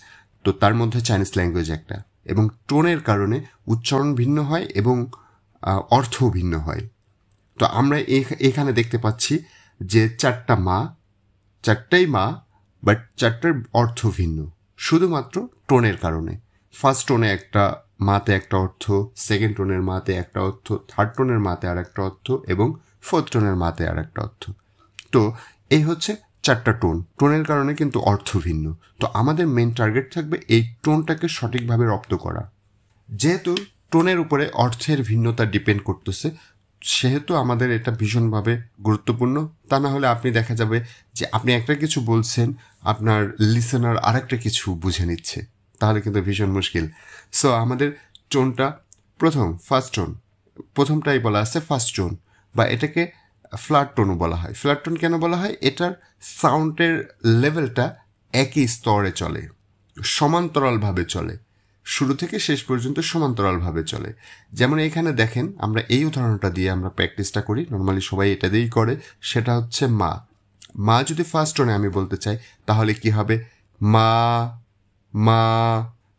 তো তার মধ্যে চাইনিজ ল্যাঙ্গুয়েজ একটা। এবং টোনের কারণে উচ্চারণ ভিন্ন হয় এবং অর্থও ভিন্ন হয়। তো আমরা এখানে দেখতে পাচ্ছি যে চারটাই মা, বাট চারটার অর্থ ভিন্ন শুধুমাত্র টোনের কারণে। ফার্স্ট টোনে একটা মাতে একটা অর্থ, সেকেন্ড টোনের মাতে একটা অর্থ, থার্ড টোনের মাতে আর একটা অর্থ, এবং ফোর্থ টোনের মাতে আর একটা অর্থ। তো এই হচ্ছে চারটা টোনের কারণে কিন্তু অর্থ ভিন্ন। তো আমাদের মেন টার্গেট থাকবে এই টোনটাকে সঠিকভাবে রপ্ত করা। যেহেতু টোনের উপরে অর্থের ভিন্নতা ডিপেন্ড করতেছে, সেহেতু আমাদের এটা ভীষণভাবে গুরুত্বপূর্ণ। তা না হলে আপনি দেখা যাবে যে আপনি একটা কিছু বলছেন, আপনার লিসেনার আরেকটা কিছু বুঝে নিচ্ছে, তাহলে কিন্তু ভীষণ মুশকিল। সো আমাদের টোনটা ফার্স্ট টোন, প্রথমটাই বলা আছে ফার্স্ট টোন, বা এটাকে ফ্ল্যাট টোনও বলা হয়। ফ্ল্যাট টোন কেন বলা হয়? এটার সাউন্ডের লেভেলটা একই স্তরে চলে, সমান্তরালভাবে চলে। শুরু থেকে শেষ পর্যন্ত সমান্তরালভাবে চলে। যেমন এখানে দেখেন, আমরা এই উদাহরণটা দিয়ে আমরা প্র্যাকটিসটা করি, নর্মালি সবাই এটা দিয়েই করে। সেটা হচ্ছে মা। মা যদি ফার্স্ট টোনে আমি বলতে চাই তাহলে কি হবে? মা মা।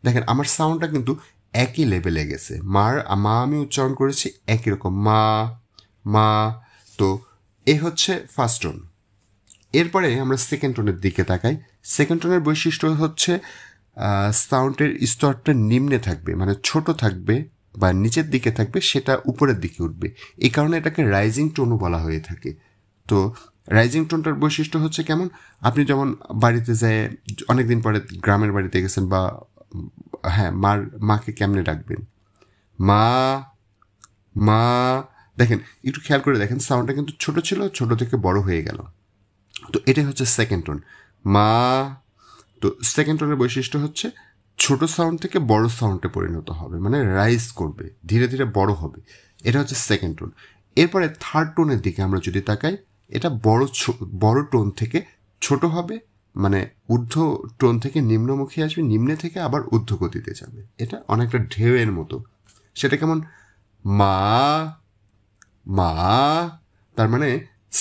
দেখেন আমার সাউন্ডটা কিন্তু একই লেভেলে গেছে। মা আমি উচ্চারণ করেছি একই রকম, মা মা। তো এই হচ্ছে ফার্স্ট টোন। এরপরে আমরা সেকেন্ড টোনের দিকে তাকাই। সেকেন্ড টোনের বৈশিষ্ট্য হচ্ছে সাউন্ডের স্তরটা নিম্নে থাকবে, মানে ছোট থাকবে বা নিচের দিকে থাকবে, সেটা উপরের দিকে উঠবে। এই কারণে এটাকে রাইজিং টোনও বলা হয়ে থাকে। তো রাইজিং টোনটার বৈশিষ্ট্য হচ্ছে কেমন? আপনি যেমন বাড়িতে যায় অনেকদিন পরে গ্রামের বাড়িতে গেছেন, বা হ্যাঁ মাকে কেমনে ডাকবেন? মা মা। দেখেন একটু খেয়াল করে দেখেন, সাউন্ডটা কিন্তু ছোট ছিল, ছোট থেকে বড় হয়ে গেল। তো এটাই হচ্ছে সেকেন্ড টোন, মা। তো সেকেন্ড টোনের বৈশিষ্ট্য হচ্ছে ছোট সাউন্ড থেকে বড় সাউন্ডে পরিণত হবে, মানে রাইজ করবে, ধীরে ধীরে বড় হবে। এটা হচ্ছে সেকেন্ড টোন। এরপরে থার্ড টোনের দিকে আমরা যদি তাকাই, এটা বড় টোন থেকে ছোট হবে, মানে ঊর্ধ্ব টোন থেকে নিম্নমুখী আসবে, নিম্নে থেকে আবার ঊর্ধ্ব গতিতে যাবে। এটা অনেকটা ঢেউয়ের মতো। সেটা কেমন? মা মা। তার মানে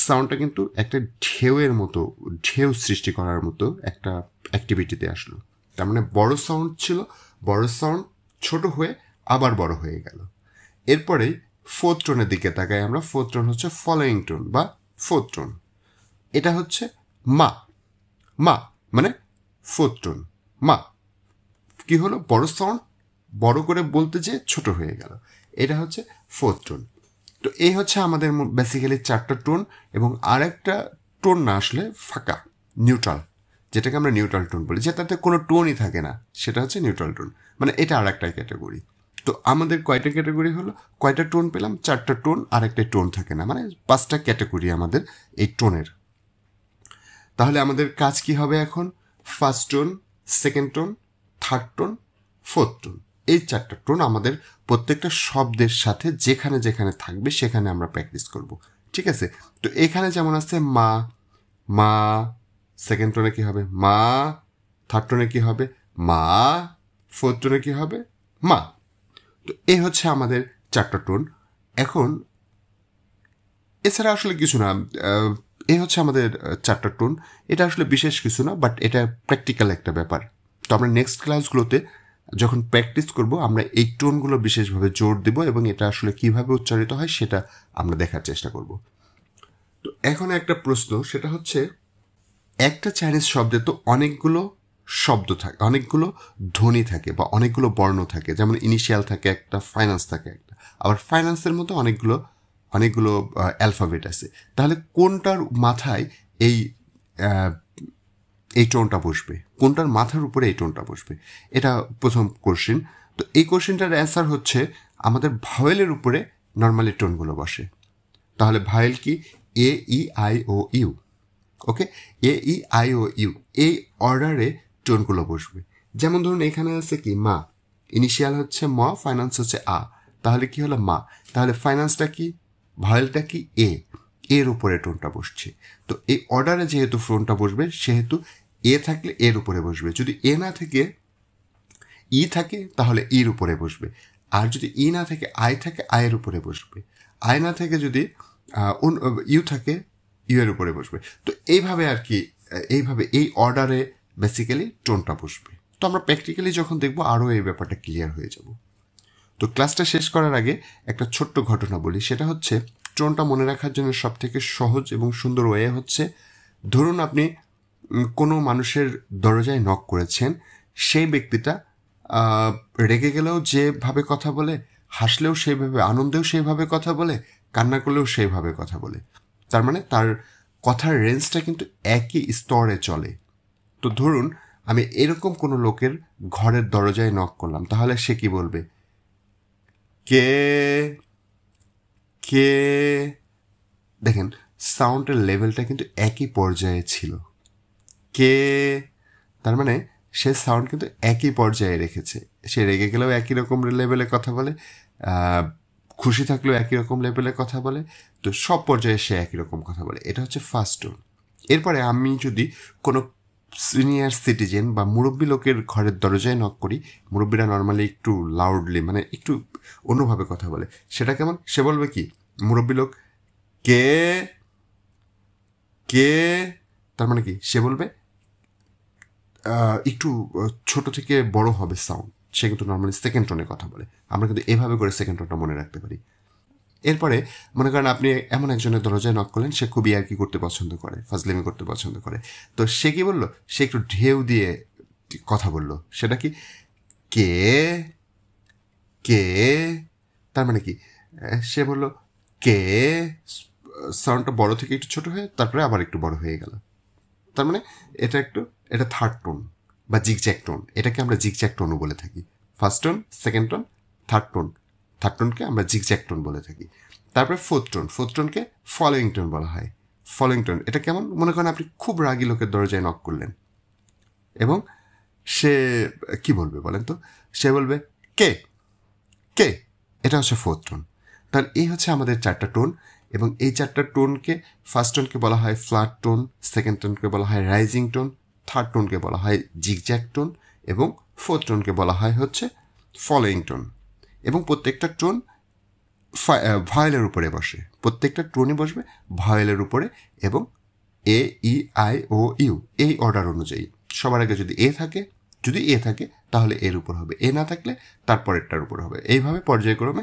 সাউন্ডটা কিন্তু একটা ঢেউয়ের মতো, ঢেউ সৃষ্টি করার মতো একটা অ্যাক্টিভিটিতে আসলো। তার মানে বড় সাউন্ড ছিল, বড় সাউন্ড ছোট হয়ে আবার বড় হয়ে গেল। এরপরে ফোর্থ টোনের দিকে তাকাই আমরা। ফোর্থ টোন হচ্ছে ফলোয়িং টোন বা ফোর্থ টোন। এটা হচ্ছে মা মা, মানে ফোর্থ টোন, মা। কি হলো? বড় সাউন্ড বড় করে বলতে যে ছোট হয়ে গেল। এটা হচ্ছে ফোর্থ টোন। তো এই হচ্ছে আমাদের বেসিক্যালি 4টা টোন। এবং আরেকটা টোন না আসলে ফাঁকা, নিউট্রাল, যেটাকে আমরা নিউট্রাল টোন বলি, যেটাতে কোনো টোনই থাকে না, সেটা হচ্ছে নিউট্রাল টোন। মানে এটা আর একটা ক্যাটাগরি। তো আমাদের কয়টা ক্যাটাগরি হলো? কয়টা টোন পেলাম? 4টা টোন, আর একটা টোন থাকে না, মানে 5টা ক্যাটাগরি আমাদের এই টোনের। তাহলে আমাদের কাজ কি হবে এখন? First tone, second tone, third tone, fourth tone. এই 4টা টোন আমাদের প্রত্যেকটা শব্দের সাথে যেখানে যেখানে থাকবে সেখানে আমরা প্র্যাকটিস করব। ঠিক আছে? তো এখানে যেমন আছে মা মা, সেকেন্ড টোনে কি হবে? মা। থার্ড টোনে কি হবে? মা। ফোর্থ টোনে কি হবে? মা। তো এই হচ্ছে আমাদের 4টা টোন। এখন এছাড়া আসলে কিছু না, এই হচ্ছে আমাদের 4টা টোন। এটা আসলে বিশেষ কিছু না, বাট এটা প্র্যাকটিক্যাল একটা ব্যাপার। তো আমরা নেক্সট ক্লাসগুলোতে যখন প্র্যাকটিস করব আমরা এই টোনগুলো বিশেষভাবে জোর দেব, এবং এটা আসলে কিভাবে উচ্চারিত হয় সেটা আমরা দেখার চেষ্টা করব। তো এখন একটা প্রশ্ন, সেটা হচ্ছে একটা চাইনিজ শব্দে তো অনেকগুলো শব্দ থাকে, অনেকগুলো ধ্বনি থাকে, বা অনেকগুলো বর্ণ থাকে। যেমন ইনিশিয়াল থাকে একটা, ফাইন্যান্স থাকে একটা, আবার ফাইন্যান্সের মতো অনেকগুলো অ্যালফাবেট আছে। তাহলে কোনটার মাথায় এই এই টোনটা বসবে? কোনটার মাথার উপরে এই টোনটা বসবে? এটা প্রথম কোশ্চেন। তো এই কোশ্চেনটার অ্যান্সার হচ্ছে আমাদের ভাওয়েলের উপরে নর্মালি টোনগুলো বসে। তাহলে ভাওয়েল কি? A E I O U. Okay, A E I O U, এই অর্ডারে টোনগুলো বসবে। যেমন ধরুন এখানে আছে কি? মা। ইনিশিয়াল হচ্ছে ম, ফাইন্যান্স হচ্ছে আ। তাহলে কি হলো? মা। তাহলে ফাইন্যান্সটা কি? ভাওয়েলটা কি? এ। এর উপরে টোনটা বসছে। তো এই অর্ডারে যেহেতু টোনটা বসবে, সেহেতু এ থাকলে এর উপরে বসবে। যদি এ না থেকে ই থাকে তাহলে ইর উপরে বসবে। আর যদি ই না থেকে আই থাকে, আয়ের উপরে বসবে। আই না থেকে যদি ইউ থাকে, ইউ এর উপরে বসবে। তো এইভাবে আর কি, এইভাবে এই অর্ডারে বেসিক্যালি টোনটা বসবে। তো আমরা প্র্যাকটিক্যালি যখন দেখবো আরও এই ব্যাপারটা ক্লিয়ার হয়ে যাব। তো ক্লাসটা শেষ করার আগে একটা ছোট্ট ঘটনা বলি। সেটা হচ্ছে টোনটা মনে রাখার জন্য সব থেকে সহজ এবং সুন্দর ওয়ে হচ্ছে, ধরুন আপনি কোনো মানুষের দরজায় নক করেছেন, সেই ব্যক্তিটা রেগে গেলেও যেভাবে কথা বলে, হাসলেও সেইভাবে, আনন্দেও সেইভাবে কথা বলে, কান্না করলেও সেইভাবে কথা বলে। তার মানে তার কথার রেঞ্জটা কিন্তু একই স্তরে চলে। তো ধরুন আমি এরকম কোনো লোকের ঘরের দরজায় নক করলাম, তাহলে সে কি বলবে? কে কে। দেখেন সাউন্ডের লেভেলটা কিন্তু একই পর্যায়ে ছিল। কে, তার মানে সে সাউন্ড কিন্তু একই পর্যায়ে রেখেছে। সে রেগে গেলেও একই রকম লেভেলে কথা বলে, খুশি থাকলেও একই রকম লেভেলে কথা বলে। তো সব পর্যায়ে সে একই রকম কথা বলে। এটা হচ্ছে ফার্স্ট টোন। এরপরে আমি যদি কোনো সিনিয়র সিটিজেন বা মুরব্বী লোকের ঘরের দরজায় নক করি, মুরব্বীরা নর্মালি একটু লাউডলি মানে একটু অন্যভাবে কথা বলে। সেটা কেমন? সে বলবে কি, মুরব্বী লোক, কে কে, তার মানে কি সে বলবে একটু ছোট থেকে বড় হবে সাউন্ড। সে কিন্তু নর্মালি সেকেন্ড টোনে কথা বলে। আমরা কিন্তু এভাবে করে সেকেন্ড টোনটা মনে রাখতে পারি। এরপরে মনে করেন আপনি এমন একজনের দরজায় নক করলেন, সে খুবই আর কি করতে পছন্দ করে, ফাজলামি করতে পছন্দ করে। তো সে কি বললো? সে একটু ঢেউ দিয়ে কথা বললো। সেটা কি, কে কে, তার মানে কি সে বলল কে, সাউন্ডটা বড় থেকে একটু ছোট হয়ে তারপরে আবার একটু বড় হয়ে গেল। তার মানে এটা থার্ড টোন বা জিগজ্যাগ টোন। এটাকে আমরা জিগজ্যাগ টোনও বলে থাকি। First tone, second tone, third টোনকে আমরা জিগজ্যাগ টোন বলে থাকি। তারপরে ফোর্থ টোনকে ফলোয়িং টোন বলা হয়। ফলোয়িং টোন এটা কেমন? মনে করেন আপনি খুব রাগী লোকের দরজায় নক করলেন এবং সে কি বলবে বলেন তো? সে বলবে কে কে। এটা হচ্ছে ফোর্থ টোন। তাহলে এই হচ্ছে আমাদের 4টা টোন, এবং এই 4টা টোনকে, ফার্স্ট টোনকে বলা হয় ফ্ল্যাট টোন, সেকেন্ড টোনকে বলা হয় রাইজিং টোন, থার্ড টোনকে বলা হয় জিগজ্যাগ টোন, এবং ফোর্থ টোনকে বলা হয় হচ্ছে ফলোয়িং টোন। এবং প্রত্যেকটা টোন ভয়েলের উপরে বসে, প্রত্যেকটা টোনই বসবে ভয়েলের উপরে, এবং এ ই আই ও ইউ এই অর্ডার অনুযায়ী। সবার আগে যদি এ থাকে তাহলে এর উপর হবে, এ না থাকলে তারপরেরটার উপর হবে। এইভাবে পর্যায়ক্রমে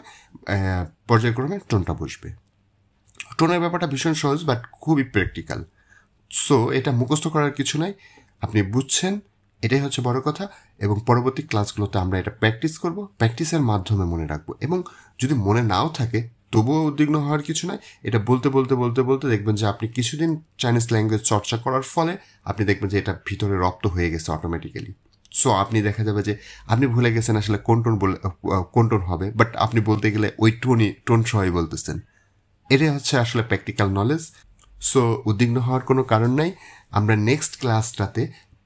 টোনটা বসবে। টোনের ব্যাপারটা ভীষণ সহজ, বাট খুবই প্র্যাকটিক্যাল। সো এটা মুখস্থ করার কিছু নাই, আপনি বুঝছেন, এটাই হচ্ছে বড় কথা। এবং পরবর্তী ক্লাসগুলোতে আমরা এটা প্র্যাকটিস করব, প্র্যাকটিসের মাধ্যমে মনে রাখবো। এবং যদি মনে নাও থাকে তবুও উদ্বিগ্ন হওয়ার কিছু নয়। এটা বলতে দেখবেন যে আপনি কিছুদিন চাইনিজ ল্যাঙ্গুয়েজ চর্চা করার ফলে আপনি দেখবেন যে এটা ভিতরে রপ্ত হয়ে গেছে অটোমেটিক্যালি। সো আপনি দেখা যাবে যে আপনি ভুলে গেছেন আসলে কোন টোন হবে, বাট আপনি বলতে গেলে ওই টোন সহই বলতেছেন। এটাই হচ্ছে আসলে প্র্যাকটিক্যাল নলেজ। সো উদ্বিগ্ন হওয়ার কোনো কারণ নাই। আমরা নেক্সট ক্লাসটাতে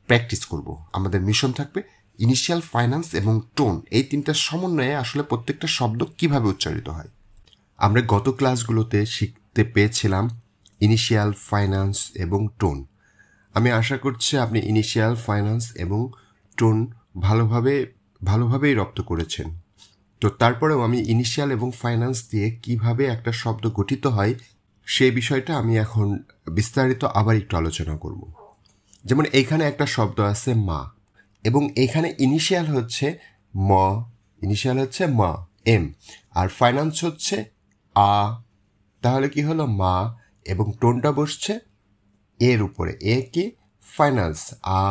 প্র্যাকটিস করব। আমাদের মিশন থাকবে ইনিশিয়াল, ফাইন্যান্স এবং টোন, এই 3টার সমন্বয়ে আসলে প্রত্যেকটা শব্দ কিভাবে উচ্চারিত হয়। আমরা গত ক্লাসগুলোতে শিখতে পেয়েছিলাম ইনিশিয়াল, ফাইন্যান্স এবং টোন। আমি আশা করছি আপনি ইনিশিয়াল, ফাইন্যান্স এবং টোন ভালোভাবেই রপ্ত করেছেন। তো তারপরেও আমি ইনিশিয়াল এবং ফাইন্যান্স দিয়ে কিভাবে একটা শব্দ গঠিত হয় সেই বিষয়টা আমি এখন বিস্তারিত আবার একটু আলোচনা করব। যেমন এইখানে একটা শব্দ আছে মা, এবং এইখানে ইনিশিয়াল হচ্ছে ম, এম, আর ফাইন্যান্স হচ্ছে আ। তাহলে কি হলো? মা, এবং টোনটা বসছে এর উপরে। এ কি? ফাইন্যান্স, আ,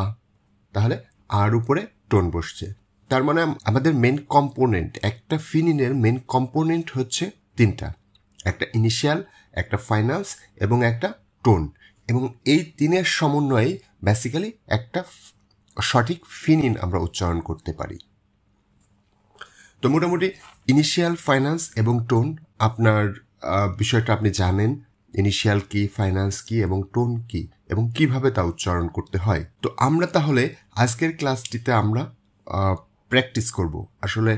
তাহলে আর উপরে টোন বসছে। তার মানে আমাদের মেন কম্পোনেন্ট, একটা ফিনিনের মেন কম্পোনেন্ট হচ্ছে 3টা, একটা ইনিশিয়াল, একটা ফাইন্যান্স এবং একটা টোন। এবং এই 3-এর সমন্বয়ে বেসিক্যালি একটা সঠিক ফিনিন আমরা উচ্চারণ করতে পারি। তো মোটামুটি ইনিশিয়াল, ফাইন্যান্স এবং টোন আপনার বিষয়টা আপনি জানেন, ইনিশিয়াল কি, ফাইন্যান্স কি এবং টোন কি, এবং কিভাবে তা উচ্চারণ করতে হয়। তো আমরা তাহলে আজকের ক্লাসটিতে আমরা প্র্যাকটিস করব আসলে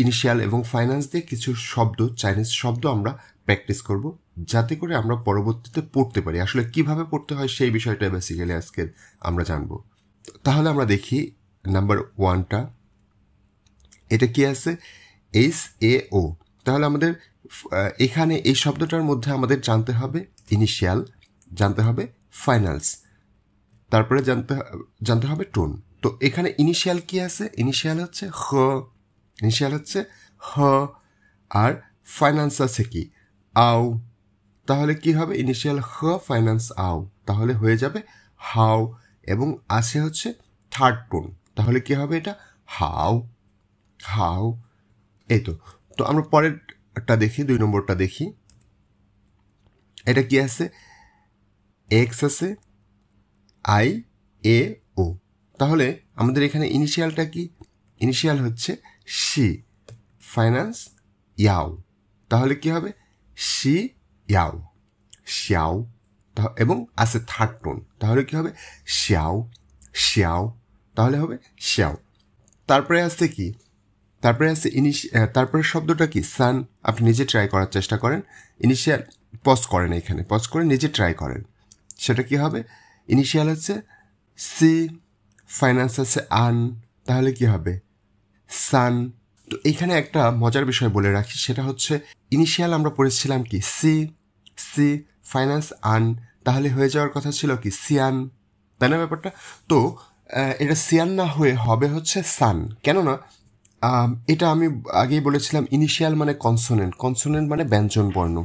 ইনিশিয়াল এবং ফাইন্যান্স দিয়ে কিছু শব্দ, চাইনিজ শব্দ আমরা প্র্যাকটিস করব, যাতে করে আমরা পরবর্তীতে পড়তে পারি। আসলে কিভাবে পড়তে হয় সেই বিষয়টা বেসিক্যালি আজকে আমরা জানব। তাহলে আমরা দেখি নাম্বার 1টা, এটা কি আছে? SAO। তাহলে আমাদের এখানে এই শব্দটার মধ্যে আমাদের জানতে হবে ইনিশিয়াল, জানতে হবে ফাইন্যান্স, তারপরে জানতে হবে টোন। তো এখানে ইনিশিয়াল কি আছে? ইনিশিয়াল হচ্ছে হ, আর ফাইন্যান্স আছে কি? আও। তাহলে কি হবে? ইনিশিয়াল হ, ফাইন্যান্স আও, তাহলে হয়ে যাবে হাও। এবং আছে হচ্ছে থার্ড টোন, তাহলে কি হবে? এটা হাও। এই তো আমরা পরেরটা দেখি, 2 নম্বরটা দেখি। এটা কি আছে? এক্স আছে, IAO। তাহলে আমাদের এখানে ইনিশিয়ালটা কি? ইনিশিয়াল হচ্ছে শি, ফাইন্যান্স ইয়াও, তাহলে কি হবে? শি ইয়াও, শ্যাও। এবং আছে থার্ড টোন, তাহলে কি হবে? শ্যাও, তাহলে হবে শ্যাও। তারপরে আছে কি? তারপরে শব্দটা কি? সান। আপনি নিজে ট্রাই করার চেষ্টা করেন, ইনিশিয়াল পজ করেন, এখানে পজ করে নিজে ট্রাই করেন, সেটা কি হবে? ইনিশিয়াল হচ্ছে সি ফাইন্যান্স আছে আন, তাহলে কি হবে সান। তো এখানে একটা মজার বিষয় বলে রাখি, সেটা হচ্ছে ইনিশিয়াল আমরা পড়েছিলাম কি সি ফাইন্যান্স আন, তাহলে হয়ে যাওয়ার কথা ছিল কি সিয়ান, তাই না ব্যাপারটা? তো এটা সিয়ান না হয়ে হবে হচ্ছে সান। কেননা এটা আমি আগেই বলেছিলাম ইনিশিয়াল মানে কনসোনেন্ট মানে ব্যঞ্জন বর্ণ।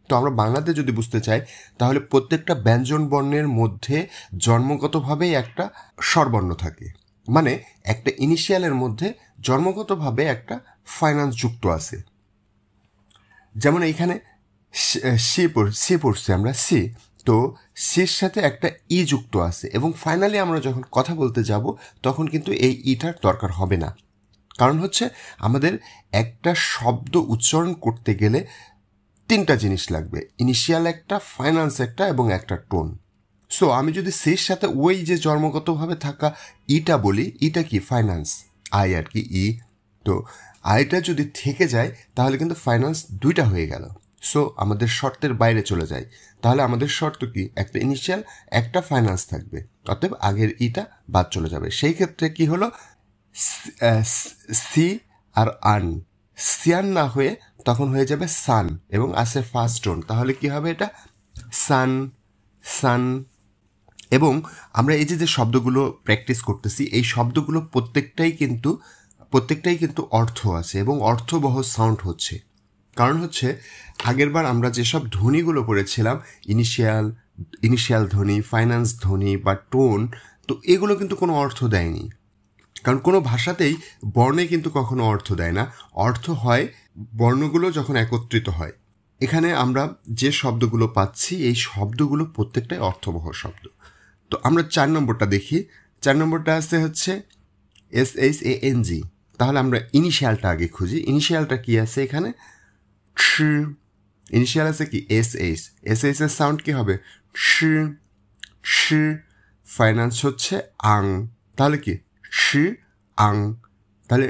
তো আমরা বাংলাতে যদি বুঝতে চাই তাহলে প্রত্যেকটা ব্যঞ্জন বর্ণের মধ্যে জন্মগতভাবেই একটা স্বরবর্ণ থাকে, মানে একটা ইনিশিয়ালের মধ্যে জন্মগতভাবে একটা ফাইন্যান্স যুক্ত আছে। যেমন এইখানে সি পড়ছি আমরা সি, তো সির সাথে একটা ই যুক্ত আছে এবং ফাইনালি আমরা যখন কথা বলতে যাব তখন কিন্তু এই ইটার দরকার হবে না। কারণ হচ্ছে আমাদের একটা শব্দ উচ্চারণ করতে গেলে তিনটা জিনিস লাগবে, ইনিশিয়াল একটা, ফাইন্যান্স একটা এবং একটা টোন। সো আমি যদি সির সাথে ওই যে জন্মগতভাবে থাকা ইটা বলি, ইটা কি ফাইন্যান্স, আই আর কি ই, তো আইটা যদি থেকে যায় তাহলে কিন্তু ফাইন্যান্স দুইটা হয়ে গেল। সো আমাদের শর্তের বাইরে চলে যায়, তাহলে আমাদের শর্ত কি একটা ইনিশিয়াল একটা ফাইন্যান্স থাকবে, অতএব আগের ইটা বাদ চলে যাবে। সেই ক্ষেত্রে কি হলো সি আর আন, সিয়ান না হয়ে তখন হয়ে যাবে সান এবং আসে ফার্স্ট টোন, তাহলে কি হবে এটা সান সান। এবং আমরা এই যে শব্দগুলো প্র্যাকটিস করতেছি এই শব্দগুলো প্রত্যেকটাই কিন্তু অর্থ আছে এবং অর্থবহ সাউন্ড হচ্ছে। কারণ হচ্ছে আগেরবার আমরা যেসব ধ্বনিগুলো পড়েছিলাম ইনিশিয়াল ধ্বনি, ফাইন্যান্স ধ্বনি বা টোন, তো এগুলো কিন্তু কোনো অর্থ দেয়নি। কারণ কোনো ভাষাতেই বর্ণে কিন্তু কখনো অর্থ দেয় না, অর্থ হয় বর্ণগুলো যখন একত্রিত হয়। এখানে আমরা যে শব্দগুলো পাচ্ছি এই শব্দগুলো প্রত্যেকটাই অর্থবহ শব্দ। তো আমরা 4 নম্বরটা দেখি। 4 নম্বরটা আছে হচ্ছে SHANG, তাহলে আমরা ইনিশিয়ালটা আগে খুঁজি। ইনিশিয়ালটা কি আছে এখানে, ইনিশিয়াল আছে কি SH এর সাউন্ড কি হবে ফাইন্যান্স হচ্ছে আং, তাহলে কি আং, তাহলে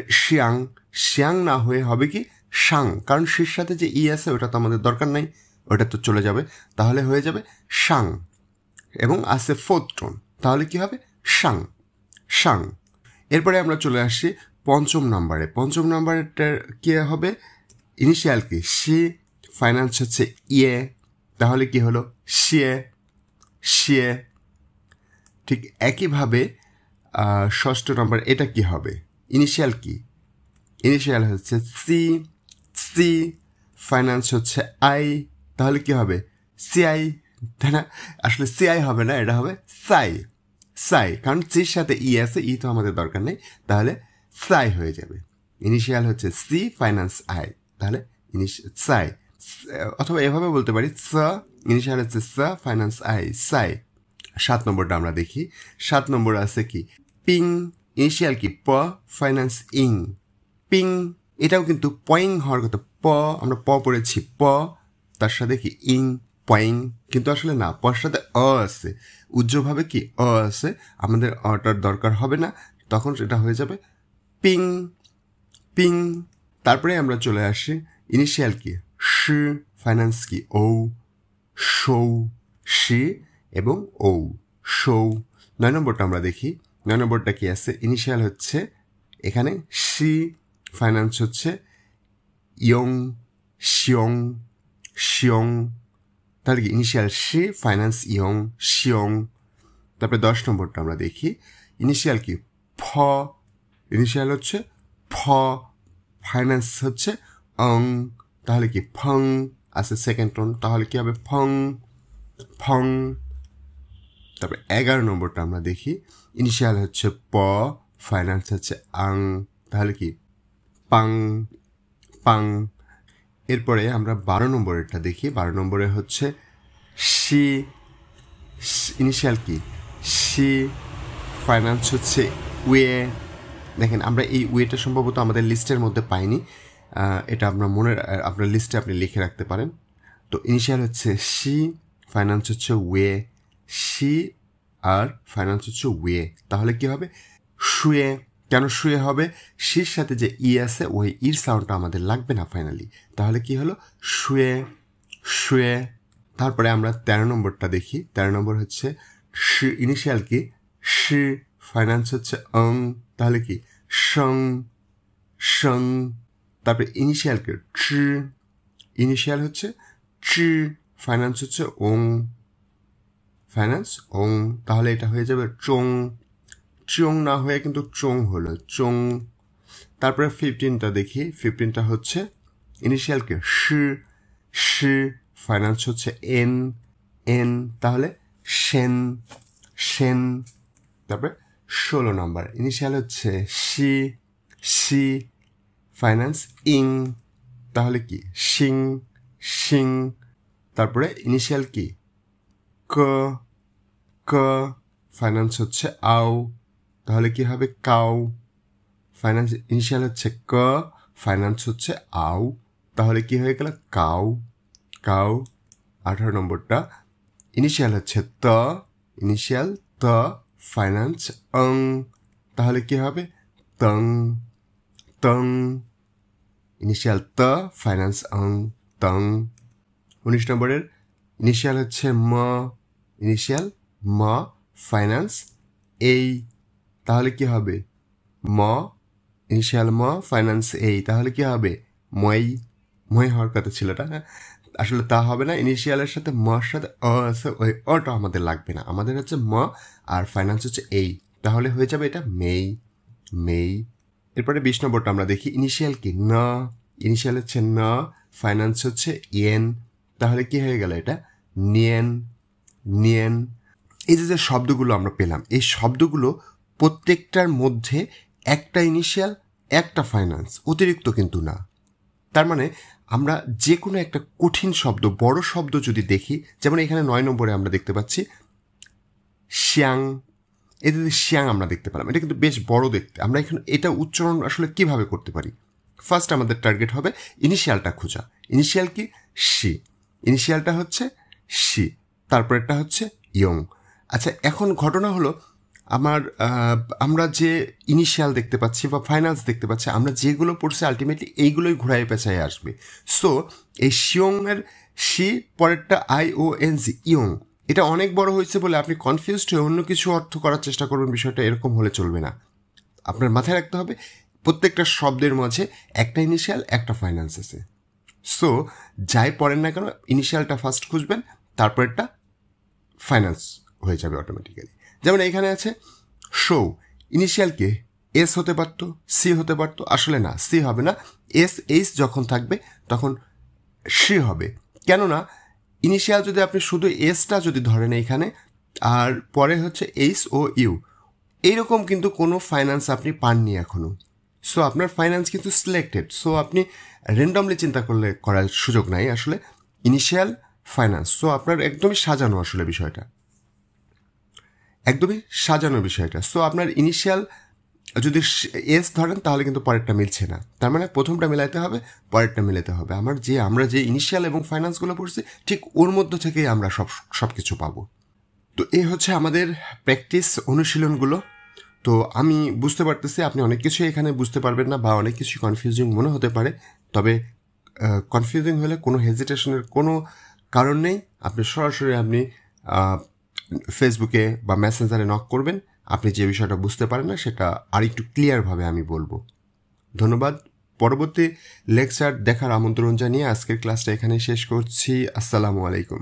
শিয়াং না হয়ে হবে কি সাং, কারণ শির সাথে যে ই আছে ওটা তো আমাদের দরকার নাই, ওটা তো চলে যাবে, তাহলে হয়ে যাবে সাং এবং আছে ফোর্থ টোন, তাহলে কি হবে সাং। এরপরে আমরা চলে আসি পঞ্চম নাম্বারের কি হবে, ইনিশিয়াল কি সি, ফাইন্যান্স হচ্ছে ইয়ে, তাহলে কি হলো শিয়ে। ঠিক একইভাবে ষষ্ঠ নম্বর এটা কি হবে, ইনিশিয়াল কি, ইনিশিয়াল হচ্ছে সি, ফাইন্যান্স হচ্ছে আই, তাহলে কি হবে সিআই, তাই না? আসলে সিআই হবে না, এটা হবে সাই, কারণ সির সাথে ই আছে, ই তো আমাদের দরকার নেই, তাহলে সাই হয়ে যাবে। ইনিশিয়াল হচ্ছে সি, ফাইন্যান্স আই, তাহলে সাই, অথবা এভাবে বলতে পারি ইনিশিয়াল হচ্ছে ফাইন্যান্স আই, সাই। 7 নম্বরটা আমরা দেখি। 7 নম্বর আছে কি পিং, ইনিশিয়াল কি প, ফাইন্যান্স ইং, পিং, এটাও কিন্তু পয়িং হওয়ার কথা, আমরা পড়েছি প, তার সাথে কি ইং, পয়িং, কিন্তু আসলে না, পর সাথে আছে, উজ্জ্বলভাবে কি আছে, আমাদের অটার দরকার হবে না, তখন সেটা হয়ে যাবে পিং। তারপরে আমরা চলে আসি ইনিশিয়াল কি শি, ফাইন্যান্স কি ও, শি এবং ও, 9 নম্বরটা আমরা দেখি। 9 নম্বরটা কি আছে, ইনিশিয়াল হচ্ছে এখানে সি, ফাইন্যান্স হচ্ছে ইয়ং, শিয়ং, তাহলে কি ইনিশিয়াল সি, ফাইন্যান্স ইয়ং, শিয়ং। তারপরে 10 নম্বরটা আমরা দেখি, ইনিশিয়াল কি ফ, ইনিশিয়াল হচ্ছে ফ, ফাইন্যান্স হচ্ছে অং, তাহলে কি ফং, আছে সেকেন্ড টোন, তাহলে কি হবে ফং। তারপরে 11 নম্বরটা আমরা দেখি, ইনিশিয়াল হচ্ছে প, ফাইন্যান্স হচ্ছে আং, তাহলে কি পাং। এরপরে আমরা 12 নম্বরেরটা দেখি। 12 নম্বরে হচ্ছে সি, ইনিশিয়াল কি সি, ফাইন্যান্স হচ্ছে ওয়ে। দেখেন আমরা এই ওয়েটা সম্ভবত আমাদের লিস্টের মধ্যে পাইনি, এটা আপনার লিস্টে আপনি লিখে রাখতে পারেন। তো ইনিশিয়াল হচ্ছে সি, ফাইন্যান্স হচ্ছে ওয়ে, সি আর ফাইন্যান্স হচ্ছে ওয়ে, তাহলে কি হবে শুয়ে। কেন শুয়ে হবে, সির সাথে যে ই আছে ওই ইর সাউন্ডটা আমাদের লাগবে না ফাইনালি, তাহলে কি হলো শুয়ে। তারপরে আমরা 13 নম্বরটা দেখি। 13 নম্বর হচ্ছে ইনিশিয়াল কি শি ফাইন্যান্স হচ্ছে তাহলে কি সং সং। তারপরে ইনিশিয়াল কি ইনিশিয়াল হচ্ছে ফাইন্যান্স হচ্ছে ফাইন্যান্স তাহলে এটা হয়ে যাবে চং না হয়ে কিন্তু চং হলো চং। তারপরে 15টা দেখি 15টা হচ্ছে ইনিশিয়াল কি শি ফাইন্যান্স হচ্ছে এন তাহলে সেন। তারপরে 16 নম্বর ইনিশিয়াল হচ্ছে সি ফাইন্যান্স তাহলে কি শিং। তারপরে ইনিশিয়াল কি ক ফাইন্যান্স হচ্ছে তাহলে কি হবে কাউ। ফাইন্যান্স ইনিশিয়াল হচ্ছে ফাইন্যান্স হচ্ছে তাহলে কি হয়ে গেল কাউ। 18 নম্বরটা ইনিশিয়াল হচ্ছে ইনিশিয়াল ফাইন্যান্স তাহলে কি হবে তং। ইনিশিয়াল ফাইন্যান্স তং। 19 নম্বরের ইনিশিয়াল হচ্ছে ইনিশিয়াল ফাইন্যান্স তাহলে কি হবে ইনিশিয়াল ফাইন্যান্স তাহলে কি হবে মই হওয়ার কথা ছিল না, আসলে তা হবে না। ইনিশিয়ালের সাথে সাথে আছে, ওই অটা আমাদের লাগবে না, আমাদের হচ্ছে আর ফাইন্যান্স হচ্ছে তাহলে হয়ে যাবে এটা মেই। এরপরে 20 নম্বরটা আমরা দেখি ইনিশিয়াল কি ইনিশিয়াল হচ্ছে ফাইন্যান্স হচ্ছে তাহলে কি হয়ে গেল এটা নিয়েন। এই যে শব্দগুলো আমরা পেলাম, এই শব্দগুলো প্রত্যেকটার মধ্যে একটা ইনিশিয়াল একটা ফাইন্যান্স, অতিরিক্ত কিন্তু না। তার মানে আমরা যে কোনো একটা কঠিন শব্দ, বড় শব্দ যদি দেখি, যেমন এখানে 9 নম্বরে আমরা দেখতে পাচ্ছি শ্যাং, এতে শ্যাং আমরা দেখতে পেলাম, এটা কিন্তু বেশ বড় দেখতে। আমরা এখানে এটা উচ্চারণ আসলে কিভাবে করতে পারি? ফার্স্ট আমাদের টার্গেট হবে ইনিশিয়ালটা খোঁজা। ইনিশিয়াল কি শি, ইনিশিয়ালটা হচ্ছে শি, তারপরেরটা হচ্ছে ইয়ং। আচ্ছা, এখন ঘটনা হলো আমরা যে ইনিশিয়াল দেখতে পাচ্ছি বা ফাইন্যান্স দেখতে পাচ্ছি, আমরা যেগুলো পড়ছি আলটিমেটলি এইগুলোই ঘুরায় পেঁচায় আসবে। সো এই শিয়ংয়ের শি পরেরটা IONG ইয়ং, এটা অনেক বড় হয়েছে বলে আপনি কনফিউজড হয়ে অন্য কিছু অর্থ করার চেষ্টা করবেন, বিষয়টা এরকম হলে চলবে না। আপনার মাথায় রাখতে হবে প্রত্যেকটা শব্দের মাঝে একটা ইনিশিয়াল একটা ফাইন্যান্স আছে। সো যাই পড়েন না কেন ইনিশিয়ালটা ফার্স্ট খুঁজবেন, তারপরেরটা ফাইন্যান্স হয়ে যাবে অটোমেটিক্যালি। যেমন এখানে আছে শো, ইনিশিয়াল কি এস হতে পারতো, সি হতে পারতো, আসলে না, সি হবে না, এইচ যখন থাকবে তখন সি হবে। কেননা ইনিশিয়াল যদি আপনি শুধু এসটা যদি ধরেন এইখানে, আর পরে হচ্ছে এইচ ও ইউ, এইরকম কিন্তু কোনো ফাইন্যান্স আপনি পাননি এখনো। সো আপনার ফাইন্যান্স কিন্তু সিলেক্টেড, সো আপনি র্যান্ডমলি চিন্তা করার সুযোগ নাই আসলে। ইনিশিয়াল ফাইন্যান্স, সো আপনার একদমই সাজানো আসলে বিষয়টা, একদমই সাজানো বিষয়টা। সো আপনার ইনিশিয়াল যদি এস ধরেন তাহলে কিন্তু পরেরটা মিলছে না, তার মানে প্রথমটা মিলাইতে হবে, পরেরটা মিলাতে হবে। আমরা যে ইনিশিয়াল এবং ফাইন্যান্সগুলো পড়ছি ঠিক ওর মধ্যে থেকেই আমরা সব কিছু পাবো। তো এই হচ্ছে আমাদের প্র্যাকটিস অনুশীলনগুলো। তো আমি বুঝতে পারতেছি আপনি অনেক কিছু এখানে বুঝতে পারবেন না বা অনেক কিছু কনফিউজিং মনে হতে পারে, তবে কনফিউজিং হলে কোনো হেজিটেশনের কোনো কারণ নেই। আপনি সরাসরি ফেসবুকে বা মেসেঞ্জারে নক করবেন, আপনি যে বিষয়টা বুঝতে পারেন না সেটা আরেকটু ক্লিয়ারভাবে আমি বলবো। ধন্যবাদ। পরবর্তী লেকচার দেখার আমন্ত্রণ জানিয়ে আজকের ক্লাসটা এখানে শেষ করছি। আসসালামু আলাইকুম।